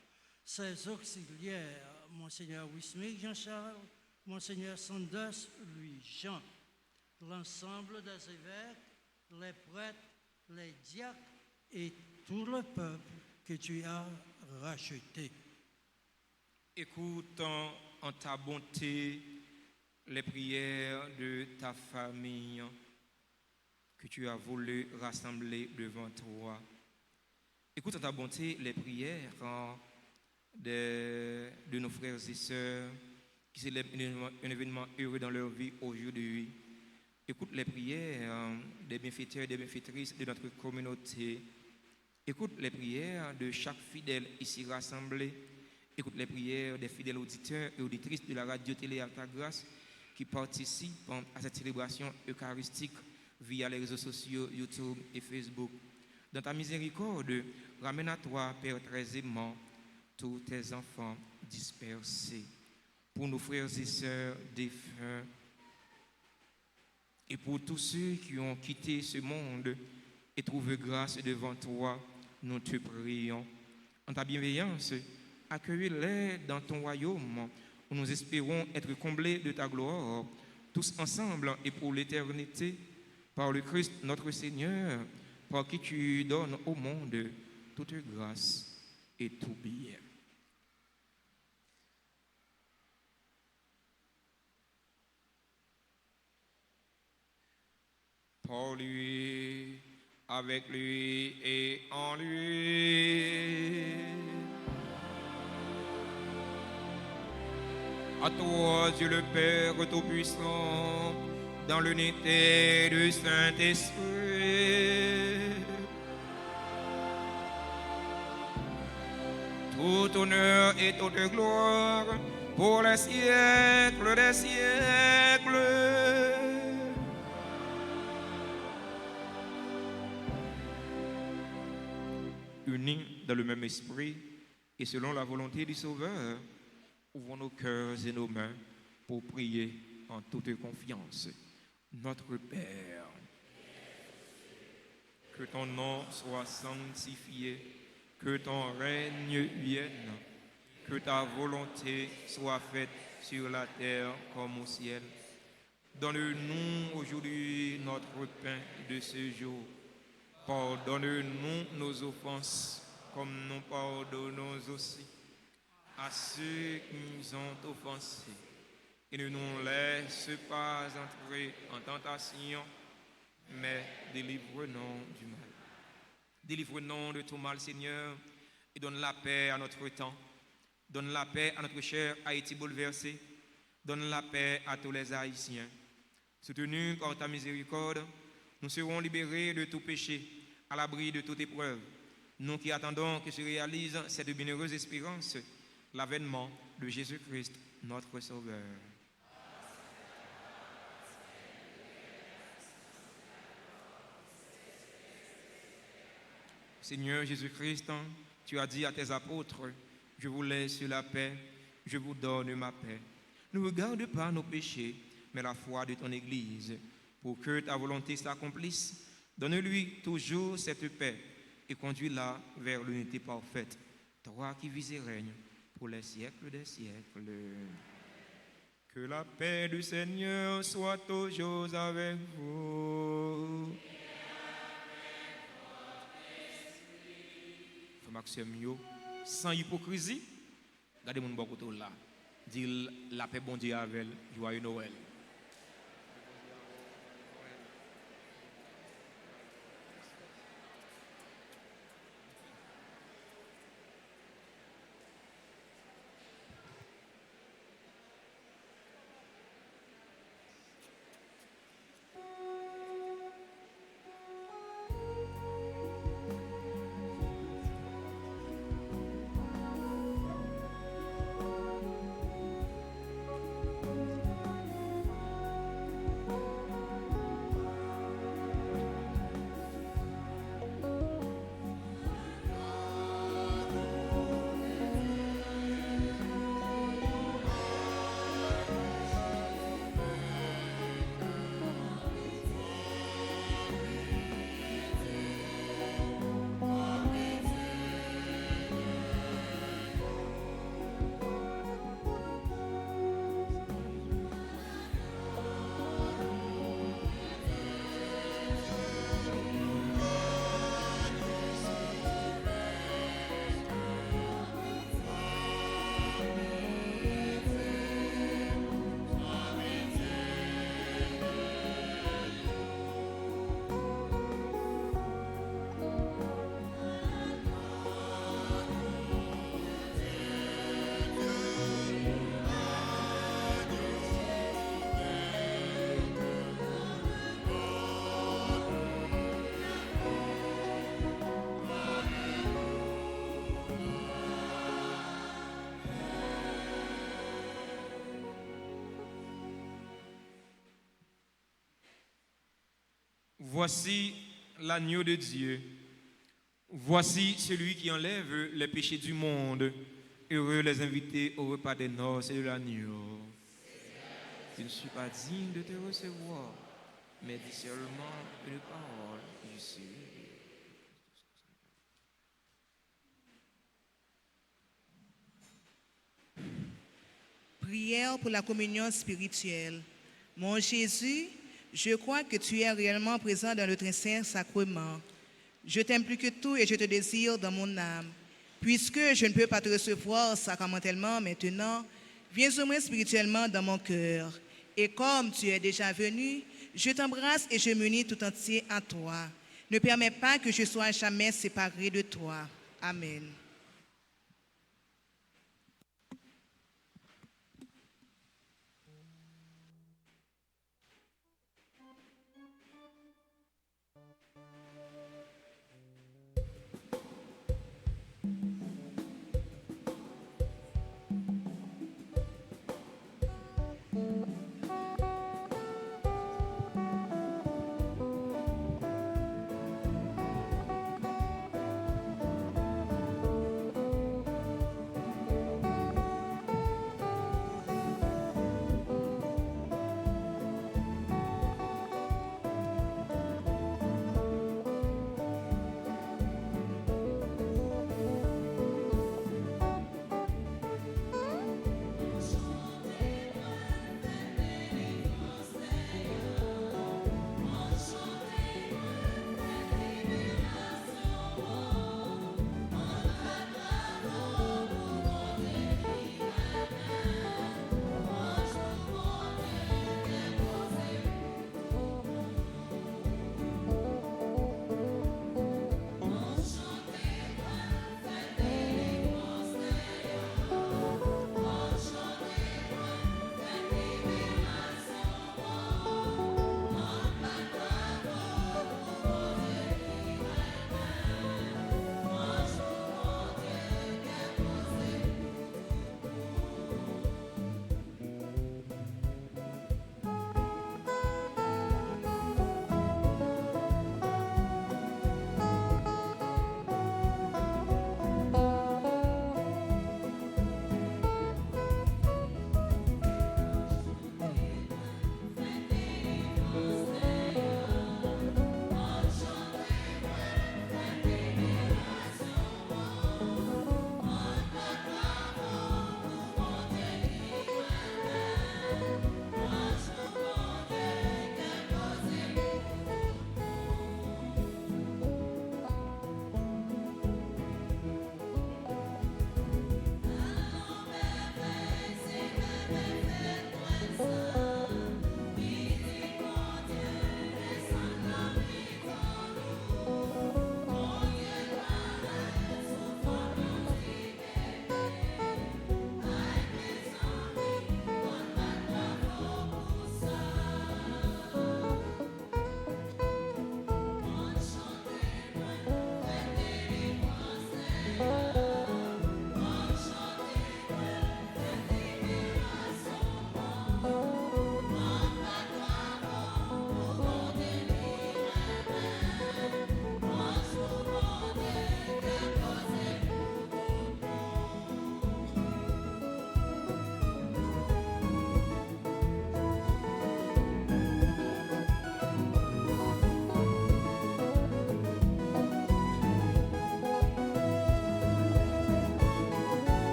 ses auxiliaires, Monseigneur Wismig Jean-Charles, Monseigneur Sanders Louis-Jean, l'ensemble des évêques, les prêtres, les diacres et tout le peuple que tu as racheté. Écoute en ta bonté les prières de ta famille que tu as voulu rassembler devant toi. Écoute en ta bonté les prières de nos frères et sœurs qui célèbrent un événement heureux dans leur vie aujourd'hui. Écoute les prières des bienfaiteurs et des bienfaitrices de notre communauté. Écoute les prières de chaque fidèle ici rassemblé. Écoute les prières des fidèles auditeurs et auditrices de la radio-télé Alta Grâce qui participent à cette célébration eucharistique via les réseaux sociaux YouTube et Facebook. Dans ta miséricorde, ramène à toi, Père très aimant, tous tes enfants dispersés. Pour nos frères et sœurs défunts et pour tous ceux qui ont quitté ce monde et trouvé grâce devant toi, nous te prions. En ta bienveillance, accueille-les dans ton royaume où nous espérons être comblés de ta gloire, tous ensemble et pour l'éternité, par le Christ notre Seigneur, par qui tu donnes au monde toute grâce et tout bien. Par lui, avec lui et en lui. À toi, Dieu le Père Tout-Puissant, dans l'unité du Saint-Esprit, tout honneur et toute gloire pour les siècles des siècles. Unis dans le même esprit et selon la volonté du Sauveur, ouvrons nos cœurs et nos mains pour prier en toute confiance. Notre Père, que ton nom soit sanctifié, que ton règne vienne, que ta volonté soit faite sur la terre comme au ciel. Donne-nous aujourd'hui notre pain de ce jour. Pardonne-nous nos offenses, comme nous pardonnons aussi à ceux qui nous ont offensés. Et ne nous laisse pas entrer en tentation, mais délivre-nous du mal. Délivre-nous de tout mal, Seigneur, et donne la paix à notre temps. Donne la paix à notre cher Haïti bouleversé. Donne la paix à tous les Haïtiens. Soutenus par ta miséricorde, nous serons libérés de tout péché, à l'abri de toute épreuve. Nous qui attendons que se réalise cette bienheureuse espérance, l'avènement de Jésus-Christ, notre Sauveur. Seigneur Jésus-Christ, tu as dit à tes apôtres, je vous laisse la paix, je vous donne ma paix. Ne regarde pas nos péchés, mais la foi de ton Église. Pour que ta volonté s'accomplisse, donne-lui toujours cette paix et conduis-la vers l'unité parfaite. Toi qui vis et règnes pour les siècles des siècles. Que la paix du Seigneur soit toujours avec vous. Frère Maxime, sans hypocrisie, regardez mon bon côté là. Dit la paix bon Dieu avec elle. Joyeux Noël. Voici l'agneau de Dieu. Voici celui qui enlève les péchés du monde. Heureux les invités au repas des noces et de l'agneau. Je ne suis pas digne de te recevoir, mais dis seulement une parole, je suis. Prière pour la communion spirituelle. Mon Jésus, je crois que tu es réellement présent dans le très saint sacrement. Je t'aime plus que tout et je te désire dans mon âme. Puisque je ne peux pas te recevoir sacramentellement maintenant, viens au moins spirituellement dans mon cœur. Et comme tu es déjà venu, je t'embrasse et je m'unis tout entier à toi. Ne permets pas que je sois jamais séparé de toi. Amen.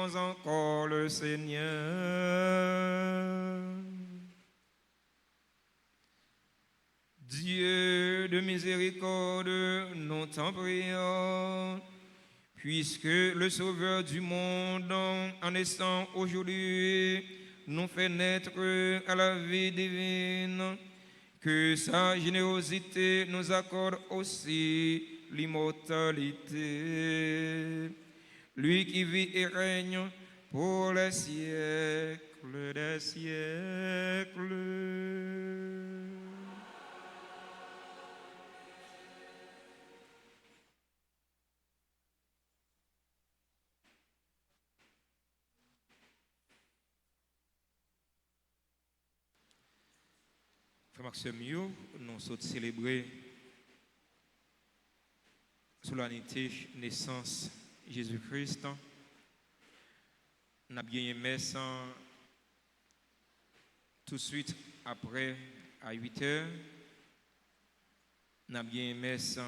prions encore le Seigneur. Dieu de miséricorde, nous t'en prions, puisque le Sauveur du monde, en naissant aujourd'hui, nous fait naître à la vie divine, que sa générosité nous accorde aussi l'immortalité. Lui qui vit et règne pour les siècles des siècles. Frère Maxime, nous sommes célébrés solennité naissance Jésus-Christ. Nous avons bien messe tout de suite après à 8 heures. Nous avons bien messe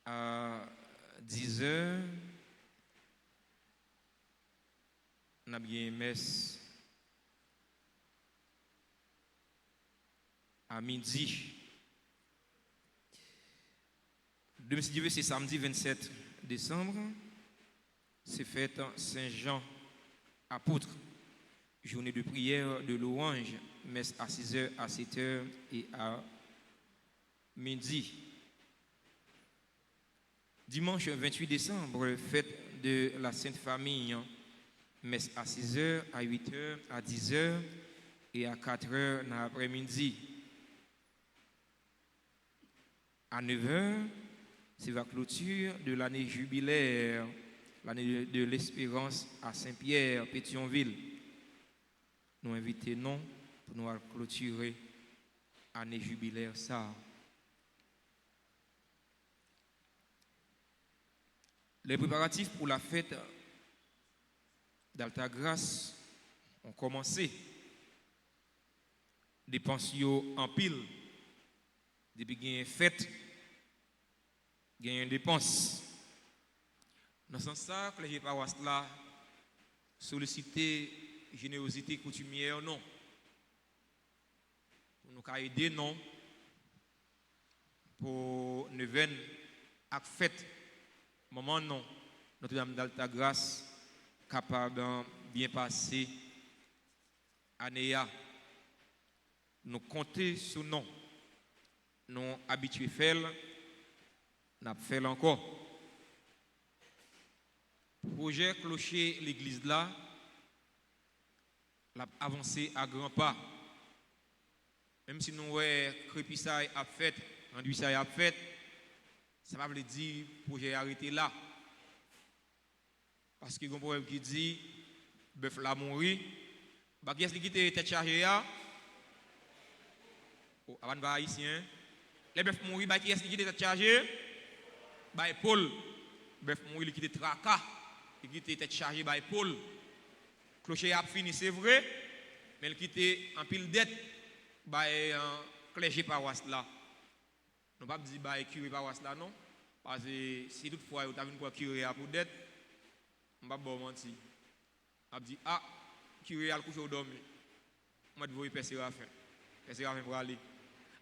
à 10 heures. Nous avons bien messe à midi. Demain, c'est samedi 27 décembre. C'est fête Saint-Jean apôtre. Journée de prière, de louange, messe à 6h, à 7h et à midi. Dimanche 28 décembre, fête de la Sainte Famille, messe à 6h, à 8h, à 10h et à 4h dans l'après-midi. À 9h, c'est la clôture de l'année jubilaire, l'année de l'espérance à Saint-Pierre, Pétionville. Nous invitons pour nous clôturer l'année jubilaire ça. Les préparatifs pour la fête d'Altagrace ont commencé. Dépenses en pile. Depuis qu'il y a une fête, il y a une dépense. Dans ce sens, les paroisses là solliciter générosité coutumière non. Pour nous aider non. Pour nous venir à fête, moment non. Notre-Dame d'Altagrace capable de bien passer année. Nous comptons sur nous. Nous habitués à faire, nous faisons encore. Projet clocher l'église là, l'a avancé à grands pas. Même si nous avons crépissage à fait, enduissage à fait, ça ne veut pas dire projet arrêté là. Parce qu'il y a un problème qui dit, bœuf l'a mouru, bah qui est-ce qui était tête chargée là? Oh, avant de voir ici, hein? Les bœufs mourent, bah qui est-ce qui était chargé? Bah Paul. Bœuf mourent, il était tracas, il était chargé by Paul. Clocher a fini, c'est vrai, mais il était en pile dette by clergé paroisse là. Non pas dire by curé paroisse là non, parce que si toutefois vous avez une curé pour dette, on va pas mentir. On dit ah curé a couché au dormi. Moi je vais passer à fin. Passer à fin pour aller.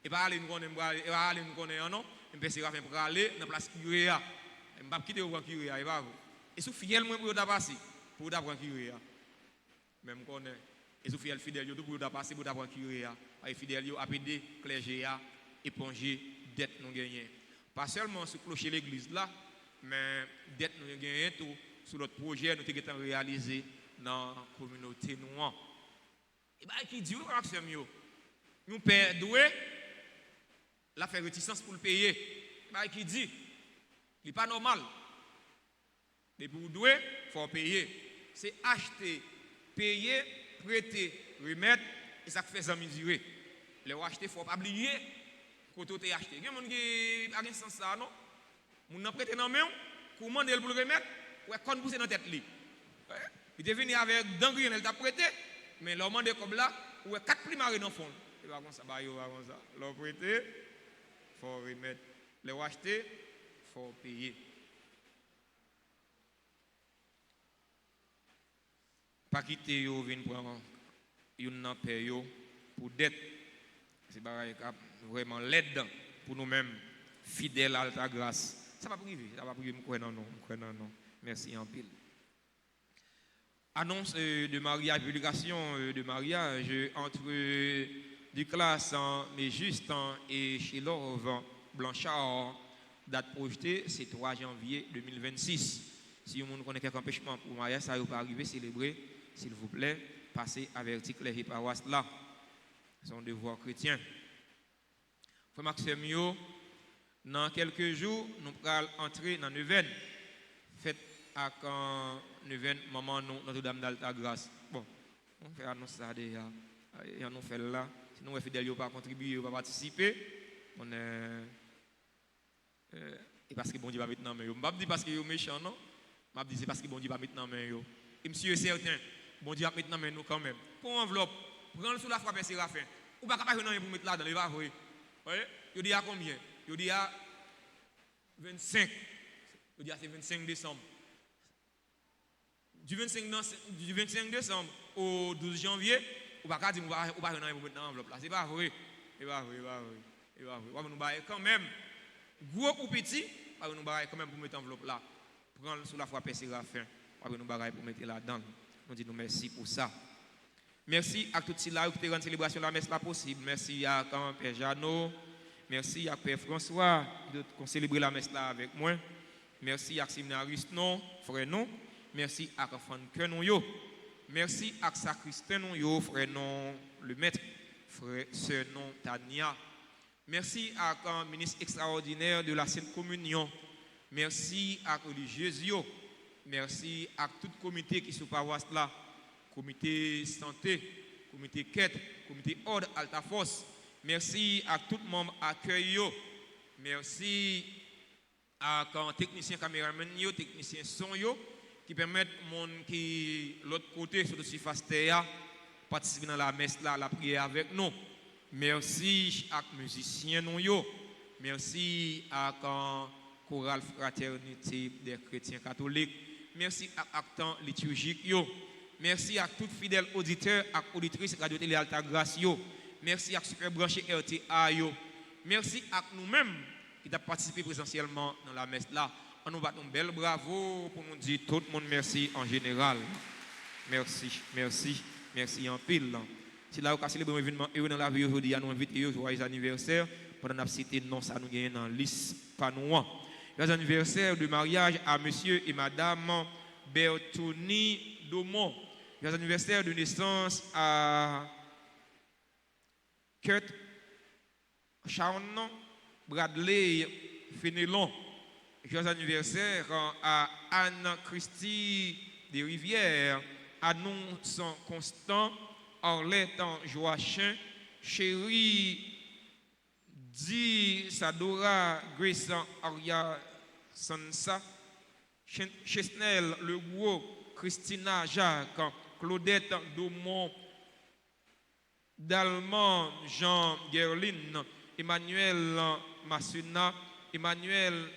Et pas aller nous connaître, et pas aller nous connaître non, mais passer à fin pour aller dans place curé a. On va quitter au curé a et pas vous. Et sous fidèle moi pour passer pour d'apprendre curé a. Même connaît et sous fidèle yo tout pour passer pour d'apprendre curé a. Et fidèle yo a aider clergé a éponger dette nous gagner. Pas seulement sur clocher l'église là, mais dette nous gagner tout sur notre projet nous t'ai réalisé dans la communauté noire. Et bah qui dit action yo. Nous père doué la faire réticence pour le payer. Bah qui dit il pas normal. Mais pour doué faut payer. C'est acheter, payer, prêter, remettre et ça fait ça mesurer. Les acheter faut pas oublier quand tu as acheté. Il y a des gens qui n'ont pas de sens ça non. Moun nan prêter nan main, comment elle pour le remettre, ou est kon pousser dans tête li. Il est venu avec d'engrais elle t'a prêté, mais leur demande comme là, ou est 4 primaires dans fond. Et va comme ça, ba yo va comme ça. Leur prêter, faut remettre. Les acheter, faut payer. pas quitter yo venir prendre une paix yo pour dette. C'est vraiment l'aide pour nous-mêmes fidèles à ta grâce. Ça va priver, ça va priver, non. Merci en pile. Annonce de mariage, publication de mariage entre Duclas mais Justin et Chilov Blanchard. Date projetée, c'est 3 janvier 2026. Si vous connaissez quelques empêchements pour mariage, ça ne va pas arriver, célébrer, s'il vous plaît, passez avertir les paroisses là. C'est un devoir chrétien. Frère Maxime, dans quelques jours, nous allons entrer dans Neuvaine. Faites avec Neuvaine, maman, Notre-Dame d'Alta Grâce. Bon, on fait annonce ça déjà. Et on fait là. Sinon, les fidèles n'ont pas contribué, n'ont pas participé. On est. Et parce que bon Dieu va maintenant, mais je ne dis pas parce que vous méchant, non? Je dis c'est parce que bon Dieu va maintenant, mais yo. Et monsieur est certain, bon Dieu va maintenant, mais nous quand même. Pour enveloppe, prends-le sous la frappe et Séraphin. Ou pas capable de mettre là dans les va. Vous voyez? Je dis à combien? Je dis à 25. Je dis à 25 décembre. Du 25 décembre au 12 janvier, ou pas dire ou pas mettre dans l'enveloppe là. C'est pas vrai. C'est pas vrai. On nous bailler quand même. Gros ou petit, on nous bailler quand même pour mettre l'enveloppe là. Prendre sous la frappe et Séraphin. On nous bailler pour mettre là-dedans. Nous disons merci pour ça. Merci à tous ceux qui ont rendu célébration de la messe là possible. Merci à Père Jeannot. Merci à Père François de célébrer la messe là avec moi. Merci à Séminariste non, frère non. Merci à Enfant Cœur non yo. Merci à Sacristain non yo, frère non le maître, frère sœur non Tania. Merci à ministre extraordinaire de la Sainte Communion. Merci à religieux yo. Merci à tout comité qui se paroisse là. Comité santé, comité quête, comité ordre, Alta Force. Merci à tout le monde accueil. Merci à technicien caméraman, technicien son qui permettent monde qui l'autre côté sur le surface terre participer dans la messe là, la prière avec nous. Merci à musiciens nous. Merci à chorale fraternité des chrétiens catholiques. Merci à acteurs liturgiques Merci à tous fidèles auditeurs et auditrices Radio Télé Alta Grâce. Merci à Super Branché RTA. Merci à nous-mêmes qui avons participé présentiellement dans la messe là. On nous bat un bel bravo pour nous dire tout le monde merci en général. Merci en pile. Si là, vous avez célébré l'événement dans la vie aujourd'hui, nous invitons joyeux anniversaire. Pendant que cité non, ça nous gagne dans la liste panouan. Joyeux anniversaire de mariage à monsieur et madame Bertoni Domont. Joyeux anniversaire de naissance à Kurt Shawn Bradley Fénelon. Joyeux anniversaire à Anne-Christie des Rivières, Annonce Constant, Orlette Joachim, Chérie Di Sadora, Grace Aria Sansa, Chesnel Le Gros, Christina Jacques, Claudette Daumont, Dalman Jean Gerlin, Emmanuel Massuna, Emmanuel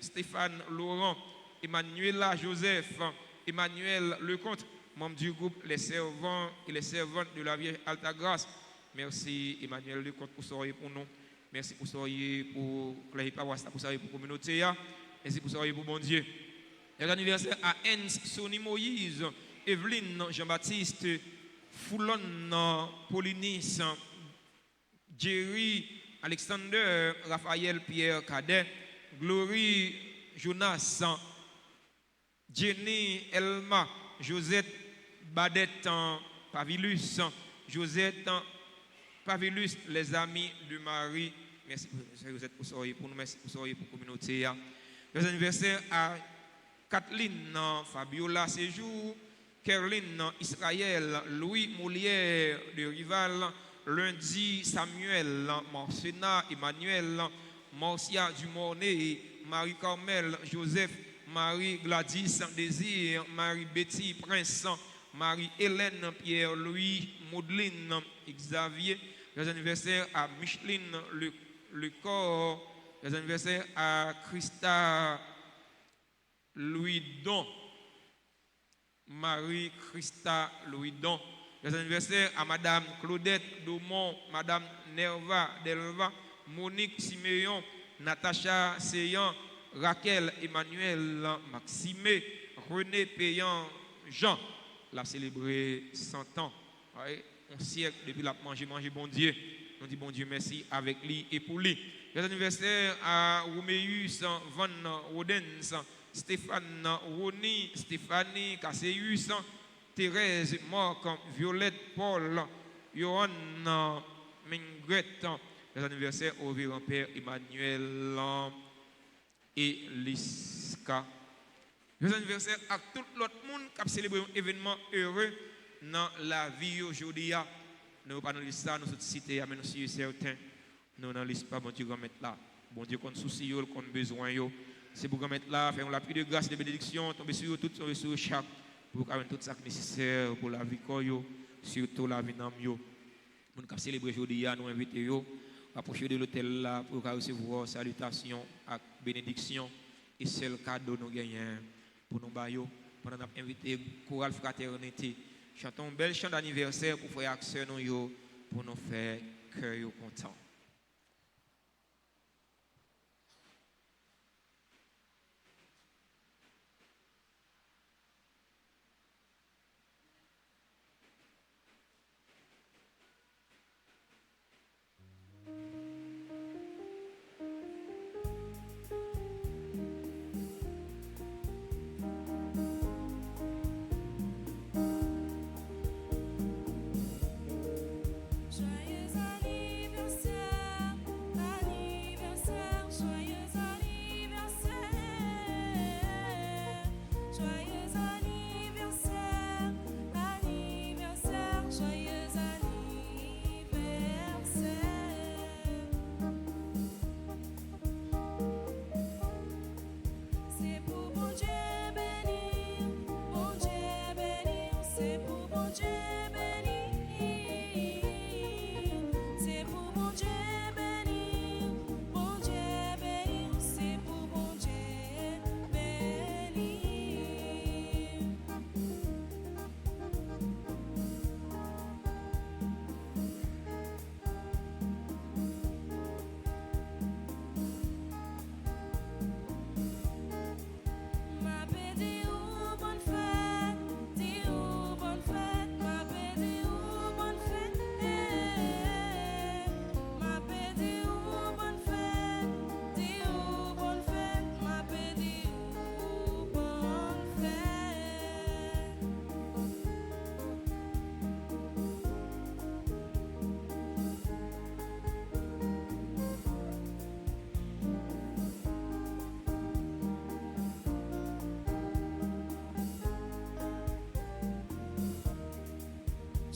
Stéphane Laurent, Emmanuela Joseph, Emmanuel Lecomte, membre du groupe Les Servants et les Servantes de la Vierge Alta Grâce. Merci Emmanuel Lecomte pour soyez pour nous. Merci pour soyez pour Claire Paroisse, pour soyez pour la communauté. Merci pour soyez pour bon Dieu. Et l'anniversaire à Hans Sonny Moïse, Evelyne Jean-Baptiste, Foulon Paulinis, Jerry Alexander, Raphaël Pierre Cadet, Glory Jonas, Jenny Elma, Josette Badette Pavilus, Josette Pavilus, les amis de Marie. Merci pour soyez pour nous, merci pour soyez pour la communauté. Les anniversaires à Kathleen Fabiola Séjour, Kerline Israël, Louis Moulière de Rival, Lundi Samuel, Marcena Emmanuel, Marcia Dumornay, Marie-Carmel Joseph, Marie Gladys Désir, Marie-Betty Prince, Marie-Hélène Pierre-Louis, Maudeline Xavier, les anniversaires à Micheline Le Corps, les anniversaires à Christa Louis Don, Marie-Christa Louidon. Joyeux anniversaire à Madame Claudette Daumont, Madame Nerva Delva, Monique Siméon, Natacha Seyan, Raquel Emmanuel Maxime, René Payan Jean. L'a célébré 100 ans. Ouais, un siècle depuis la manger bon Dieu. Nous disons bon Dieu merci avec lui et pour lui. Joyeux anniversaire à Roméus Van Rodens, Stéphane Roni, Stéphanie Casséus, Thérèse Marc, Violette Paul, Johan Mingret. Joyeux anniversaire au révérend Père Emmanuel et Liska. Joyeux anniversaire à tout l'autre monde qui a célébré un événement heureux dans la vie aujourd'hui. Nous ne pouvons pas nous ça, nous sommes cités, mais nous sommes certains. Nous n'en lisons pas, bon Dieu, qu'on mette là. Bon Dieu, qu'on soucie, qu'on besoin. C'est pour qu'on mette là, faire la pluie de grâce et de bénédiction, tomber sur tout, tomber sur chaque, pour qu'on ait tout ça nécessaire pour la vie, surtout la vie dans nous. Nous avons célébré aujourd'hui, nous invitons à approcher de l'hôtel là pour recevoir salutations et bénédictions et c'est le cadeau nous gagnons pour nous bailler. Pendant qu'on a invité Chorale Fraternité, chantons un bel chant d'anniversaire pour faire accès nous pour nous faire cœur content.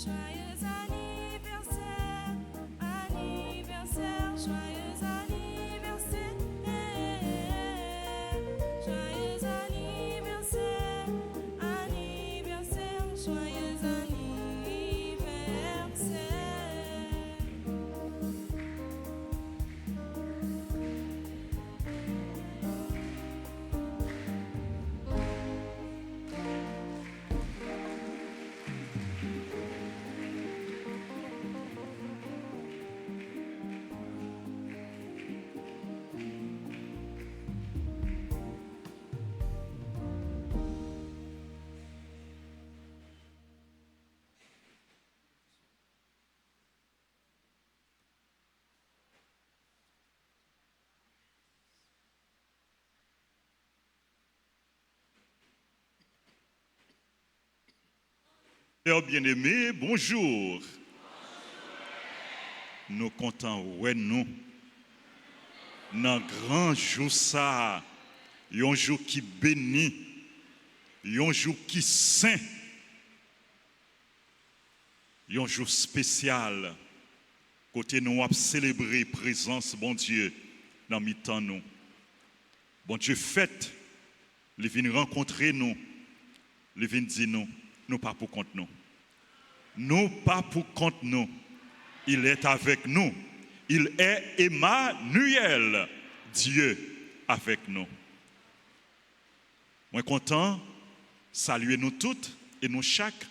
Joyeux anniversaire, anniversaire, joyeux anniversaire. Joyeux anniversaire, anniversaire, joyeux anniversaire. Père bien-aimé, bonjour. Nous comptons, ouais, nous, dans grand jour ça, un jour qui béni, un jour qui saint, un jour spécial, côté nous avons célébré présence, bon Dieu, dans mi-temps nous. Bon Dieu, fête, il vient rencontrer nous, il vient dire nous. Nous pas pour compte nous. Nous pas pour compte nous. Il est avec nous. Il est Emmanuel, Dieu avec nous. Moi content, saluer nous toutes et nous chaque,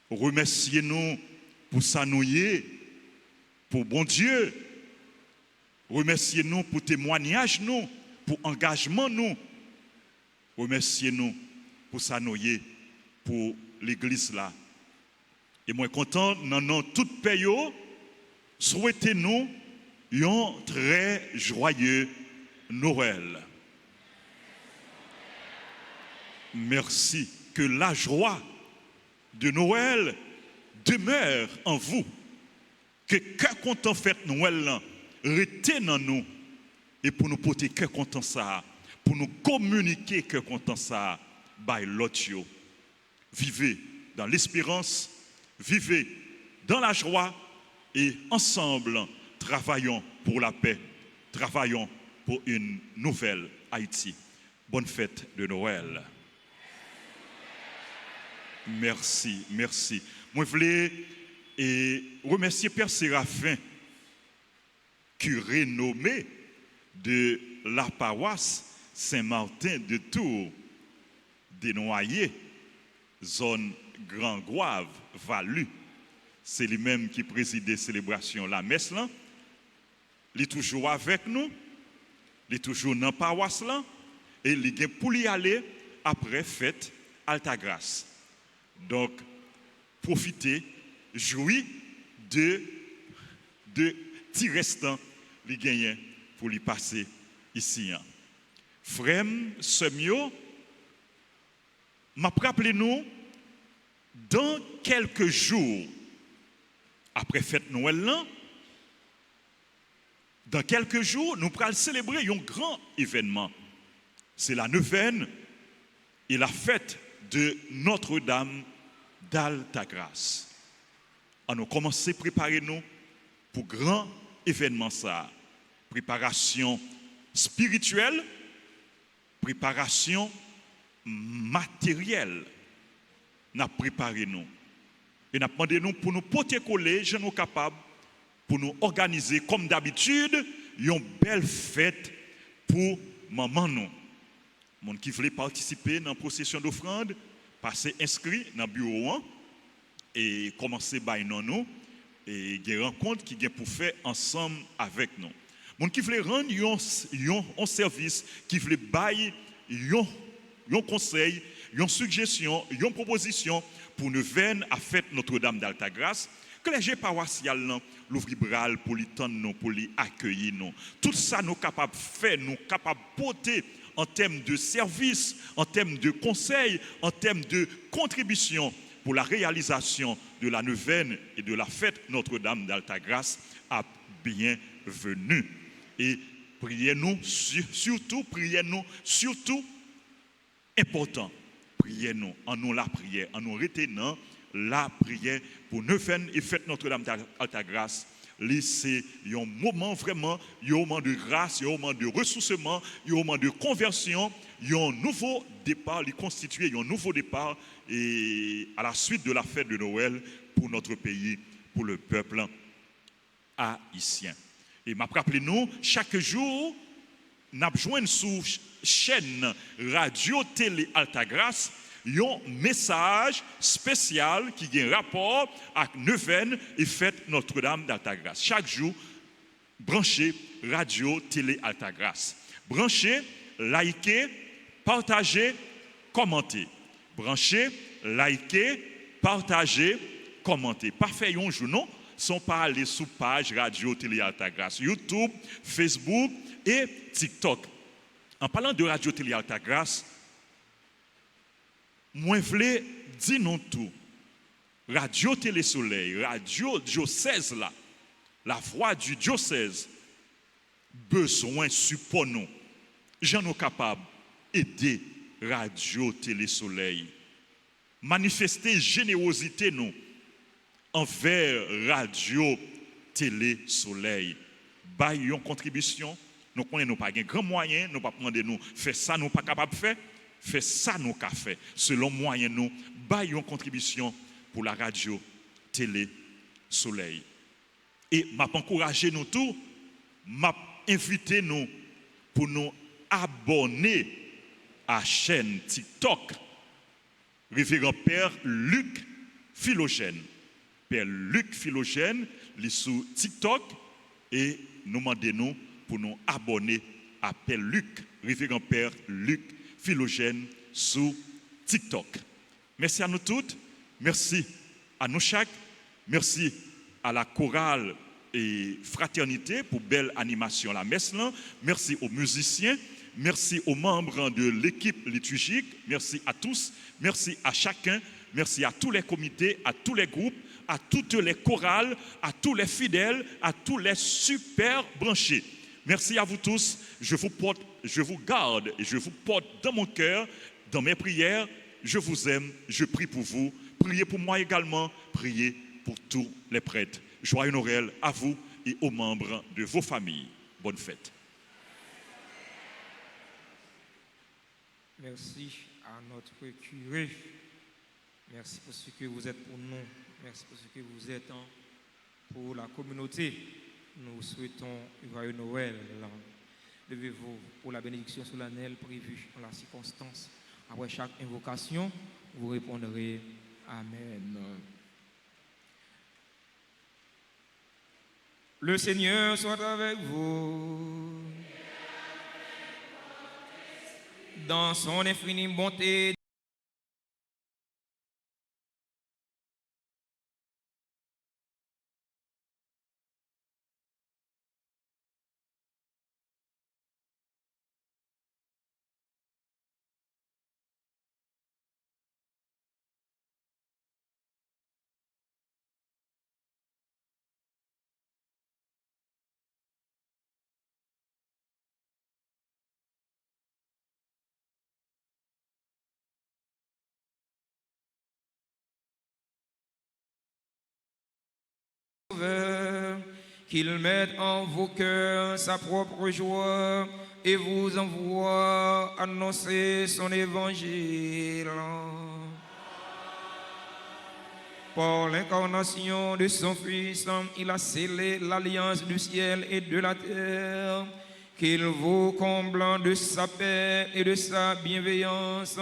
remerciez-nous pour ça nous y est, pour bon Dieu. Remerciez-nous pour témoignage nous, pour engagement nous. Remerciez-nous pour ça nous y est, pour l'église là. Et moi content, dans toute paix, souhaitez-nous un très joyeux Noël. Merci. Que la joie de Noël demeure en vous. Que cœur content fête Noël restez dans nous. Et pour nous porter cœur content ça, pour nous communiquer cœur content ça, by l'autre. Vivez dans l'espérance, vivez dans la joie et ensemble travaillons pour la paix, travaillons pour une nouvelle Haïti. Bonne fête de Noël. Merci, merci. Moi, je voulais remercier Père Séraphin, curé nommé de la paroisse Saint-Martin de Tours, des Noyers, zone Grand Goave, Valu. C'est lui-même qui préside la célébration la messe là. Il est toujours avec nous, il est toujours dans la paroisse là, et il est pour y aller après fête Altagrace. Donc, profitez, jouez de petits restants les gagnants pour les passer ici. Frère, Semio, m'a rappelé nous, dans quelques jours, après fête Noël, dans quelques jours, nous allons célébrer un grand événement. C'est la neuvaine et la fête de Notre-Dame d'Altagrace. On a commencé à préparer nous pour grand événement ça. Préparation spirituelle, préparation matérielle. Nous avons préparé nous. Et nous avons demandé nous pour nous porter coller, je nous capables, pour nous organiser comme d'habitude, une belle fête pour maman nous. Les gens qui voulaient participer dans la procession d'offrande, passer inscrit dans le bureau et commencer par nous et des rencontres qui sont pour faire ensemble avec nous. Les gens qui voulaient rendre un service, qui voulaient bailler un conseil, une suggestion, une proposition pour nous venir à fête Notre-Dame d'Altagrace, que les gens paroissiales l'ouvrir pour les tendre, pour les accueillir. Tout ça nous capables de faire, nous capables de porter en termes de service, en termes de conseils, en termes de contribution pour la réalisation de la neuvaine et de la fête Notre-Dame d'Altagrace à bienvenue. Et priez-nous surtout important. Priez-nous en nous la prière, en nous retenant la prière pour neuvaine et fête Notre-Dame d'Altagrace. C'est un moment vraiment, un moment de grâce, un moment de ressourcement, un moment de conversion, un nouveau départ, il constitue un nouveau départ et à la suite de la fête de Noël pour notre pays, pour le peuple haïtien. Et m'a rappelé nous, chaque jour, nous avons joint sous chaîne radio télé Altagrace un message spécial qui a un rapport avec neuvaine et fête Notre-Dame d'Altagrace. Chaque jour, branchez radio télé Altagrace. Branchez, likez, partagez, commentez. Branchez, likez, partagez, commentez. Pas faire un jour, non? Sont pas aller sous page radio télé Altagrace, YouTube, Facebook et TikTok. En parlant de radio télé Altagrace, moi, je voulais dire non tout. Radio Télé Soleil, radio diocèse là, la voix du diocèse, besoin support nous. J'en ai capable d'aider Radio Télé Soleil. Manifester générosité nous envers Radio Télé Soleil. Bailler une contribution. Nous connaissons pas de grands moyens, nous pas demander nous faire ça, nous pas capable de faire. Fait ça nous qu'a fait selon moyen nous baillons contribution pour la radio télé Soleil et m'a encouragé nous tous m'a invité nous pour nous abonner à chaîne TikTok révérend Père Luc Philogène. Père Luc Philogène, il est sur TikTok et nous demandons pour nous abonner à Père Luc, révérend Père Luc Philogène sur TikTok. Merci à nous toutes, merci à nous chaque, merci à la chorale et fraternité pour belle animation la messe là, merci aux musiciens, merci aux membres de l'équipe liturgique, merci à tous, merci à chacun, merci à tous les comités, à tous les groupes, à toutes les chorales, à tous les fidèles, à tous les super branchés. Merci à vous tous, je vous porte, je vous garde et je vous porte dans mon cœur, dans mes prières, je vous aime, je prie pour vous, priez pour moi également, priez pour tous les prêtres. Joyeux Noël à vous et aux membres de vos familles. Bonne fête. Merci à notre curé. Merci pour ce que vous êtes pour nous. Merci pour ce que vous êtes pour la communauté. Nous souhaitons joyeux Noël. Levez-vous pour la bénédiction solennelle prévue en la circonstance. Après chaque invocation, vous répondrez Amen. Le Seigneur soit avec vous. Dans son infinie bonté, qu'il mette en vos cœurs sa propre joie et vous envoie annoncer son évangile. Par l'incarnation de son Fils, il a scellé l'alliance du ciel et de la terre, qu'il vous comble de sa paix et de sa bienveillance,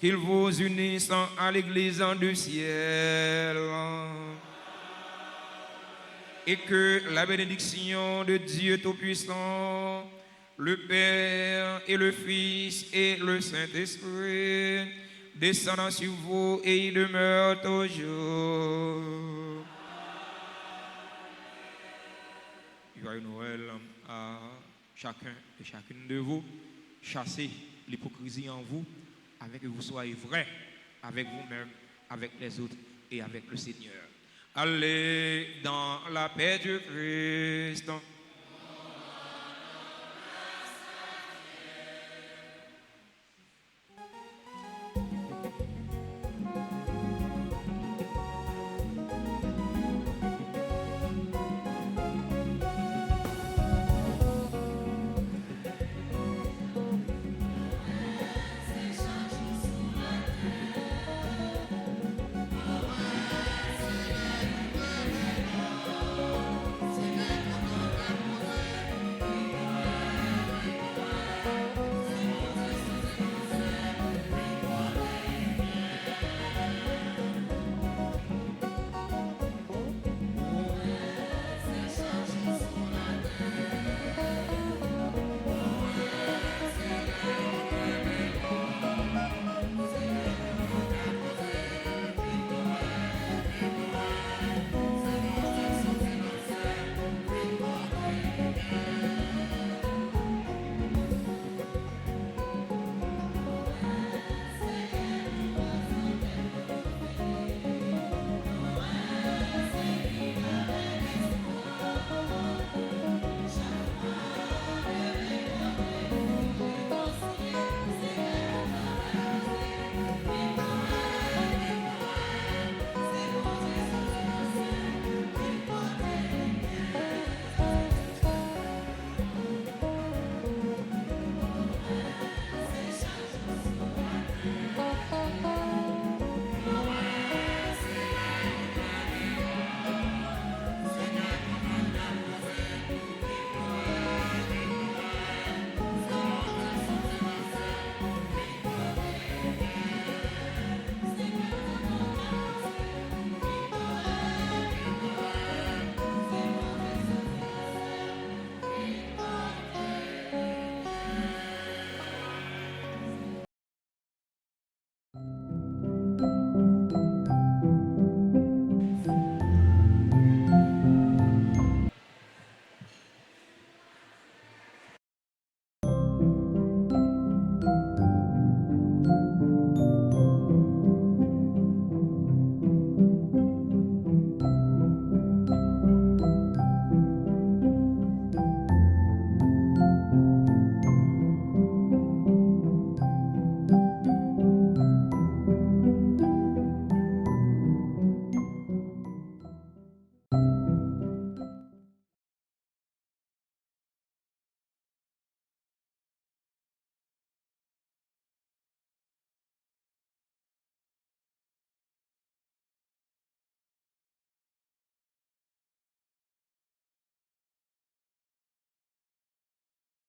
qu'il vous unisse à l'Église du ciel. Et que la bénédiction de Dieu Tout-Puissant, le Père et le Fils et le Saint-Esprit descendent sur vous et y demeurent toujours. Joyeux Noël à chacun et chacune de vous. Chassez l'hypocrisie en vous, avec que vous soyez vrais avec vous-même, avec les autres et avec le Seigneur. Allez dans la paix du Christ.